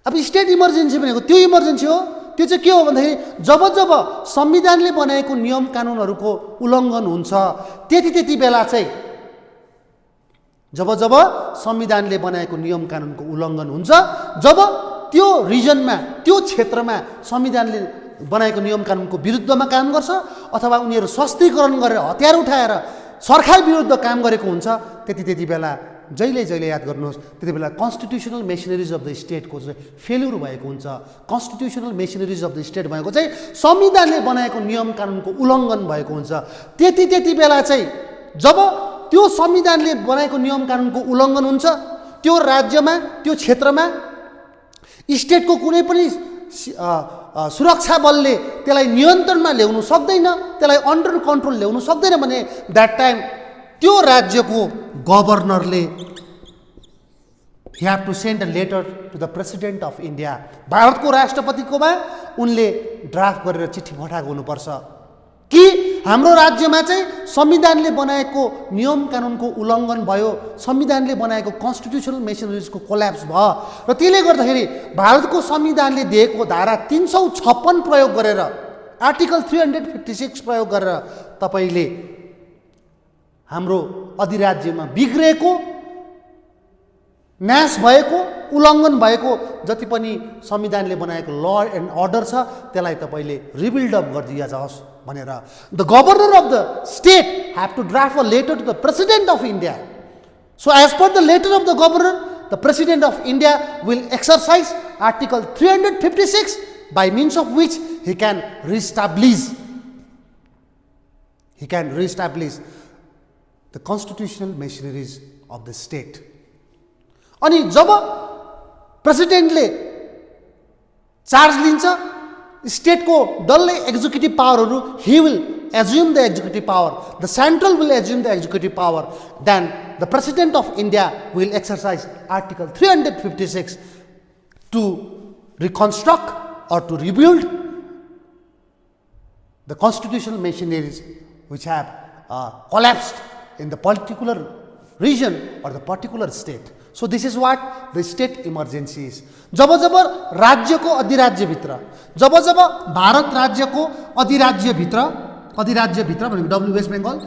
अब स्टेट इमर्जेन्सी भनेको त्यो इमर्जेन्सी हो। त्यो चाहिँ के हो भन्दाखेरि जब जब संविधानले बनाएको नियम कानुनहरूको उल्लङ्घन हुन्छ, त्यति बेला चाहिँ जब जब संविधानले बनाएको नियम कानुनको उल्लङ्घन हुन्छ, जब त्यो रिजनमा, त्यो क्षेत्रमा संविधानले बनाएको नियम कानुनको विरुद्धमा काम गर्छ अथवा उनीहरू सशस्त्रीकरण गरेर हतियार उठाएर सरकार विरुद्ध काम गरेको हुन्छ, त्यति बेला जहिले याद गर्नुहोस्, त्यति बेला कन्स्टिट्युसनल मेसिनरिज अफ द स्टेटको चाहिँ फेल्युर भएको हुन्छ। Constitutional machineries of the state भएको चाहिँ संविधानले बनाएको नियम कानुनको उल्लङ्घन भएको हुन्छ। त्यति बेला चाहिँ जब त्यो संविधानले बनाएको नियम कानुनको उल्लङ्घन हुन्छ, त्यो राज्यमा, त्यो क्षेत्रमा स्टेटको कुनै पनि सुरक्षा बलले त्यसलाई नियन्त्रणमा ल्याउनु सक्दैन, त्यसलाई अन्डर कन्ट्रोल ल्याउनु सक्दैन भने द्याट टाइम त्यो राज्यको गभर्नरले have to send a letter to the president of India, भारतको राष्ट्रपतिकोमा उनले ड्राफ्ट गरेर चिठी पठाएको हुनुपर्छ कि हाम्रो राज्यमा चाहिँ संविधानले बनाएको नियम कानुनको उल्लङ्घन भयो, संविधानले बनाएको कन्स्टिट्युसनल मेसिनरिजको कोल्याप्स भयो र त्यसले गर्दाखेरि भारतको संविधानले दिएको धारा 356 प्रयोग गरेर, आर्टिकल 356 प्रयोग गरेर तपाईले हाम्रो अधिराज्यमा बिग्रेको, नाश भएको, उल्लङ्घन भएको जति पनि संविधानले बनाएको ल एन्ड अर्डर छ त्यसलाई तपाईले रिबिल्ड अप गरिदिया जाओस् भनेर the governor of the state have to draft a letter to the president of India. So as per the letter of the governor, the president of India will exercise article 356 by means of which he can reestablish the constitutional machineries of the state. अनि जब प्रेसिडेन्टले charge लिन्छ स्टेटको डल्लै executive पावरहरू, he will assume the executive power, the central will assume the executive power, then the president of India will exercise article 356 to reconstruct or to rebuild the constitutional machineries which have collapsed in the particular region or the particular state. So this is what the state emergency is. जब जब राज्यको अधिराज्यभित्र, जब जब भारत राज्यको अधिराज्यभित्र भनेको W waste Bengal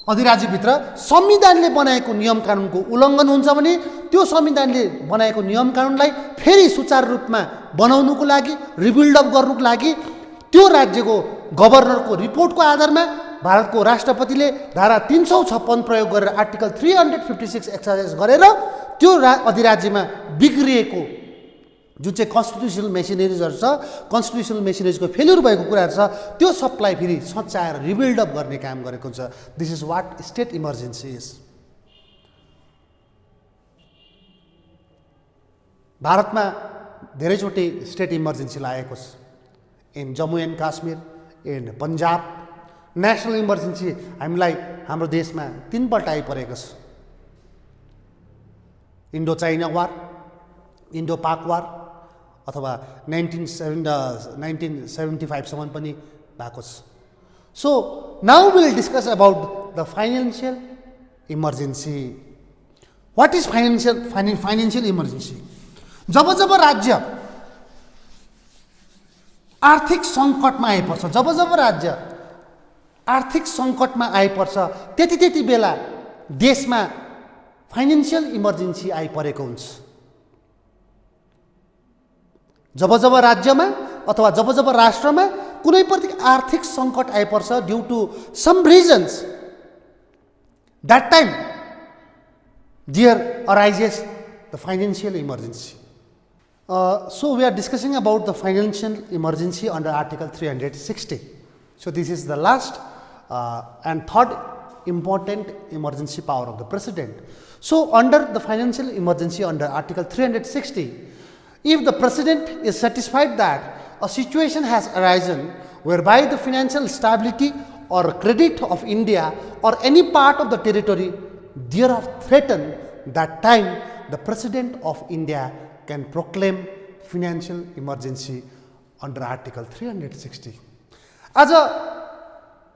अधिराज्यभित्र संविधानले बनाएको नियम कानुनको उल्लङ्घन हुन्छ भने त्यो संविधानले बनाएको नियम कानुनलाई फेरि सुचारू रूपमा बनाउनुको लागि, रिबिल्ड अप गर्नुको लागि त्यो राज्यको गभर्नरको रिपोर्टको आधारमा भारतको राष्ट्रपतिले धारा 356 प्रयोग गरेर आर्टिकल 356 एक्सरसाइज गरेर त्यो अधिराज्यमा बिग्रिएको जुन चाहिँ कन्स्टिट्युसनल मेसिनरिजहरू छ, कन्स्टिट्युसनल मेसिनरिजको फेल्युर भएको कुराहरू छ, त्यो सबलाई फेरि सच्याएर रिबिल्ड अप गर्ने काम गरेको हुन्छ. This is watt state emergency is. भारतमा धेरैचोटि स्टेट इमर्जेन्सी लागेको छ. इन जम्मू एन्ड काश्मीर, इन पन्जाब नेसनल इमर्जेन्सी हामीलाई हाम्रो देशमा 3 पल्ट आइपरेको छ. इन्डो चाइना वार, इन्डो पाक वार अथवा 1975 सम्म पनि भएको छ. So now we will discuss about the financial emergency. What is financial emergency? जब जब राज्य आर्थिक सङ्कटमा आइपर्छ, जब जब राज्य आर्थिक सङ्कटमा आइपर्छ त्यति बेला देशमा फाइनेन्शियल इमर्जेन्सी आइपरेको हुन्छ. जब जब राज्यमा अथवा जब जब राष्ट्रमा कुनै पनि आर्थिक सङ्कट आइपर्छ due to some reasons, that time there arises the financial emergency. So we are discussing about the financial emergency under Article 360. So this is the last and third important emergency power of the president. So, under the financial emergency under Article 360, if the president is satisfied that a situation has arisen whereby the financial stability or credit of India or any part of the territory thereof threatened, that time the President of India can proclaim financial emergency under Article 360. आज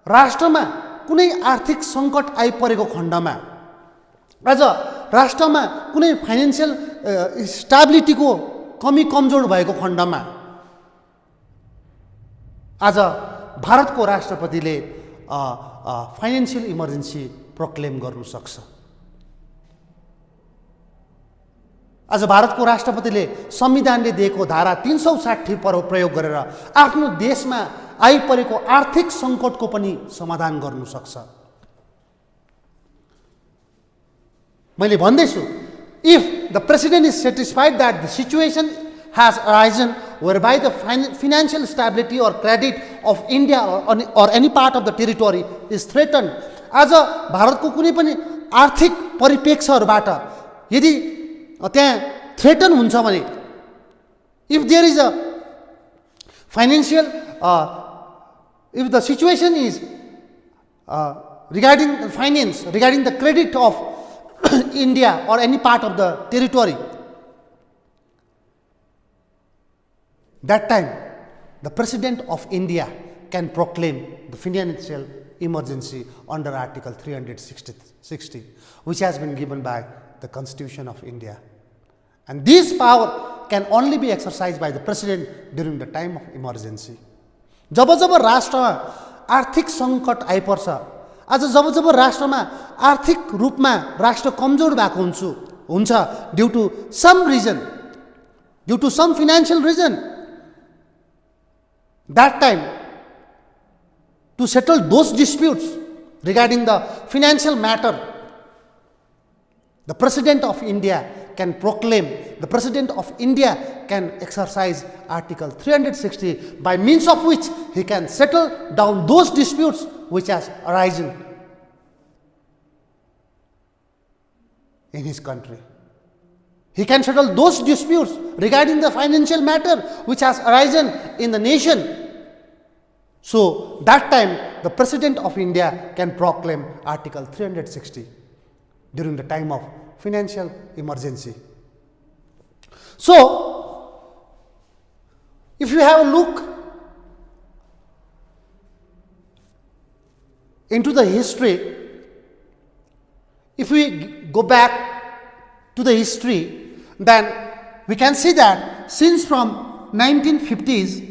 राष्ट्रमा कुनै आर्थिक सङ्कट आइपरेको खण्डमा, आज राष्ट्रमा कुनै financial स्टेबिलिटीको कमी कमजोर भएको खण्डमा आज भारतको राष्ट्रपतिले फाइनेन्शियल इमर्जेन्सी प्रोक्लेम गर्नु सक्छ। आज भारतको राष्ट्रपतिले संविधानले दिएको धारा 360 प्रयोग गरेर आफ्नो देशमा आइपरेको आर्थिक सङ्कटको पनि समाधान गर्नु सक्छ। मैले भन्दैछु, if the president is satisfied that the situation has arisen whereby the financial stability or credit of India or any part of the territory is threatened, आज भारतको कुनै पनि आर्थिक परिप्रेक्ष्यहरूबाट यदि त्यहाँ थ्रेटन हुन्छ भने, if there is a financial if the situation is regarding the finance, regarding the credit of India or any part of the territory, that time the President of India can proclaim the financial emergency under Article 360, which has been given by the Constitution of India. And this power can only be exercised by the President during the time of emergency. जब जब राष्ट्रमा आर्थिक सङ्कट आइपर्छ, आज जब जब राष्ट्रमा आर्थिक रूपमा राष्ट्र कमजोर भएको हुन्छ due to some reason, due to some financial reason, that time to settle those disputes regarding the financial matter, the President of India can proclaim, the President of India can exercise Article 360, by means of which he can settle down those disputes which has arisen in his country. He can settle those disputes regarding the financial matter which has arisen in the nation. So, that time the President of India can proclaim Article 360 during the time of financial emergency. So, if you have a look into the history, if we go back to the history, then we can see that since from 1950s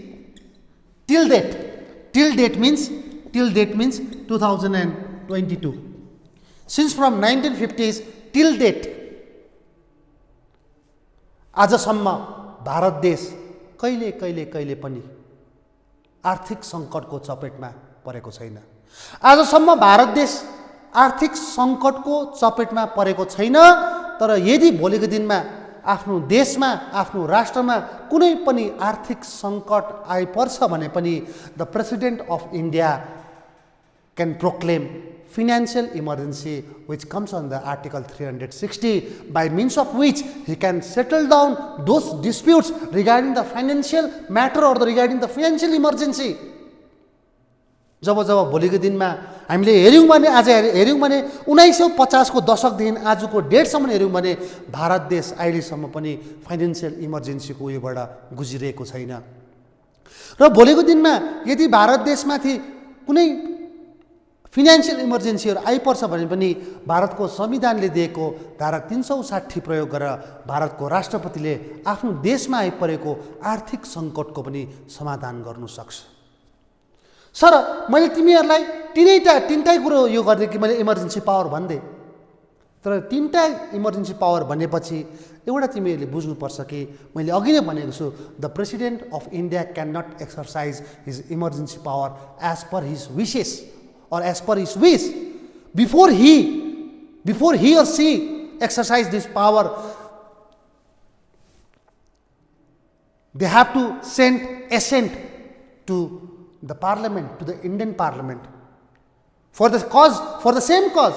till date means 2022. Since from 1950s till date, आजसम्म भारत देश कहिले पनि आर्थिक सङ्कटको चपेटमा परेको छैन। आजसम्म भारत देश आर्थिक सङ्कटको चपेटमा परेको छैन। तर यदि भोलिको दिनमा आफ्नो देशमा, आफ्नो राष्ट्रमा कुनै पनि आर्थिक सङ्कट आइपर्छ भने पनि the president of India can proclaim financial emergency which comes under Article 360, by means of which he can settle down those disputes regarding the financial matter or regarding the financial emergency. जब जब भोलिको दिनमा हामीले हेर्यौं भने, आज हेर्यौं भने 1950 को दशकदेखि आजको डेटसम्म हेर्यौं भने भारत देश अहिलेसम्म पनि फाइनान्शियल इमर्जेन्सीको उयोबाट गुजिरहेको छैन। र भोलिको दिनमा यदि भारत देशमाथि कुनै फाइनान्शियल इमर्जेन्सीहरू आइपर्छ भने पनि भारतको संविधानले दिएको धारा 360 प्रयोग गरेर भारतको राष्ट्रपतिले आफ्नो देशमा आइपरेको आर्थिक सङ्कटको पनि समाधान गर्न सक्छ। सर, मैले तिमीहरूलाई तीनटै कुरो यो गर्दै कि मैले इमर्जेन्सी पावर भन्दै, तर तीनटा इमर्जेन्सी पावर भनेपछि एउटा तिमीहरूले बुझ्नुपर्छ कि मैले अघि नै भनेको छु, the president of India can not exercise his emergency power as per his wishes or as per his wish. Before he or she exercise this power, they have to send assent to the parliament, to the Indian parliament. For the cause, for the same cause,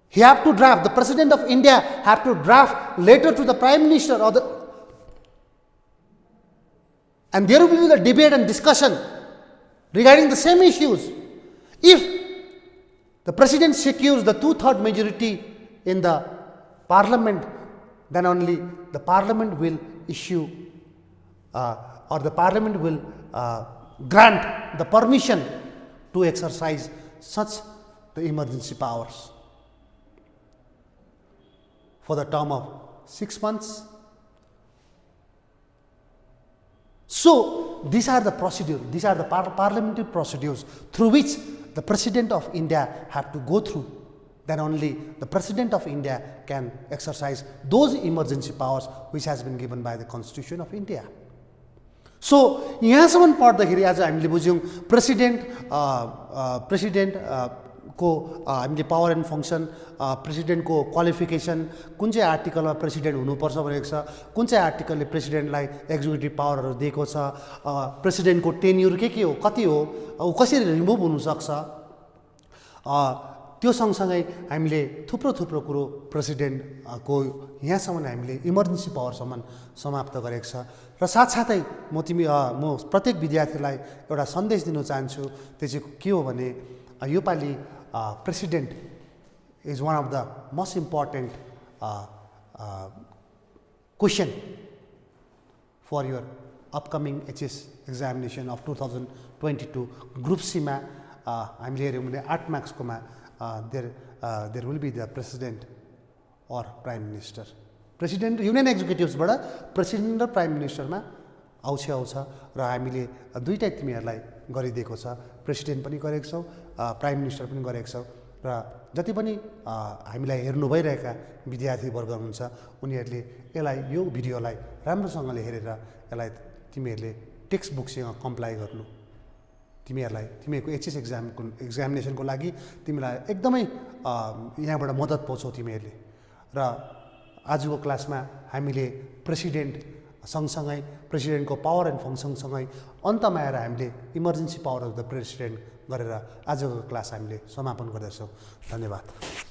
he have to draft, the President of India have to draft letter to the Prime Minister or the, and there will be the debate and discussion regarding the same issues. If the President secures the 2/3 majority in the Parliament, then only the Parliament will issue or the Parliament will grant the permission to exercise such the emergency powers for the term of 6 months. So these are the procedures, these are the parliamentary procedures through which the President of India have to go through. Then only the President of India can exercise those emergency powers which has been given by the Constitution of India. So यहाँसम्म पढ्दाखेरि आज हामीले बुझ्यौं president को हामीले power and function, president को qualification, कुन चाहिँ आर्टिकलमा president हुनुपर्छ भनेको छ, कुन चाहिँ आर्टिकलले प्रेसिडेन्टलाई एक्जिक्युटिभ पावरहरु दिएको छ, प्रेसिडेन्टको टेन्युर के हो, कति हो, उ कसरी रिमुभ हुन सक्छ, त्यो सँगसँगै हामीले थुप्रो कुरो प्रेसिडेन्ट को यहाँसम्म हामीले इमर्जेन्सी पावरसम्म समाप्त गरेको छ। र साथसाथै म प्रत्येक विद्यार्थीलाई एउटा सन्देश दिन चाहन्छु, त्यो चाहिँ के हो भने योपालि president is one of the most important question for your upcoming HS examination of 2022 group C मा हामीले हेर्यौं भने 8 मार्क्सकोमा there will be the president or prime minister. President union executives बाट president र prime minister मा आउँछ र हामीले दुईटै तिमीहरुलाई गरिदिएको छ, president पनि गरेको छौ, prime minister पनि गरेको छौ र जति पनि हामीलाई हेर्नु भइरहेका विद्यार्थी वर्ग हुनुहुन्छ उनीहरुले यसलाई यो भिडियोलाई राम्रोसँगले हेरेर यसलाई तिमीहरुले टेक्स्ट बुकसँग कम्प्लाई गर्नु, तिमीहरुको एचएस एक्जामिनेसनको लागि तिमीलाई एकदमै यहाँबाट मद्दत पाउँछौ तिमीहरुले। र आजको क्लासमा हामीले प्रेसिडेन्ट सँगसँगै प्रेसिडेन्टको पावर एन्ड फंक्सन सँगै अन्तमा आएर हामीले emergency power of the president गरेर आजको क्लास हामीले समापन गर्दछौं। धन्यवाद।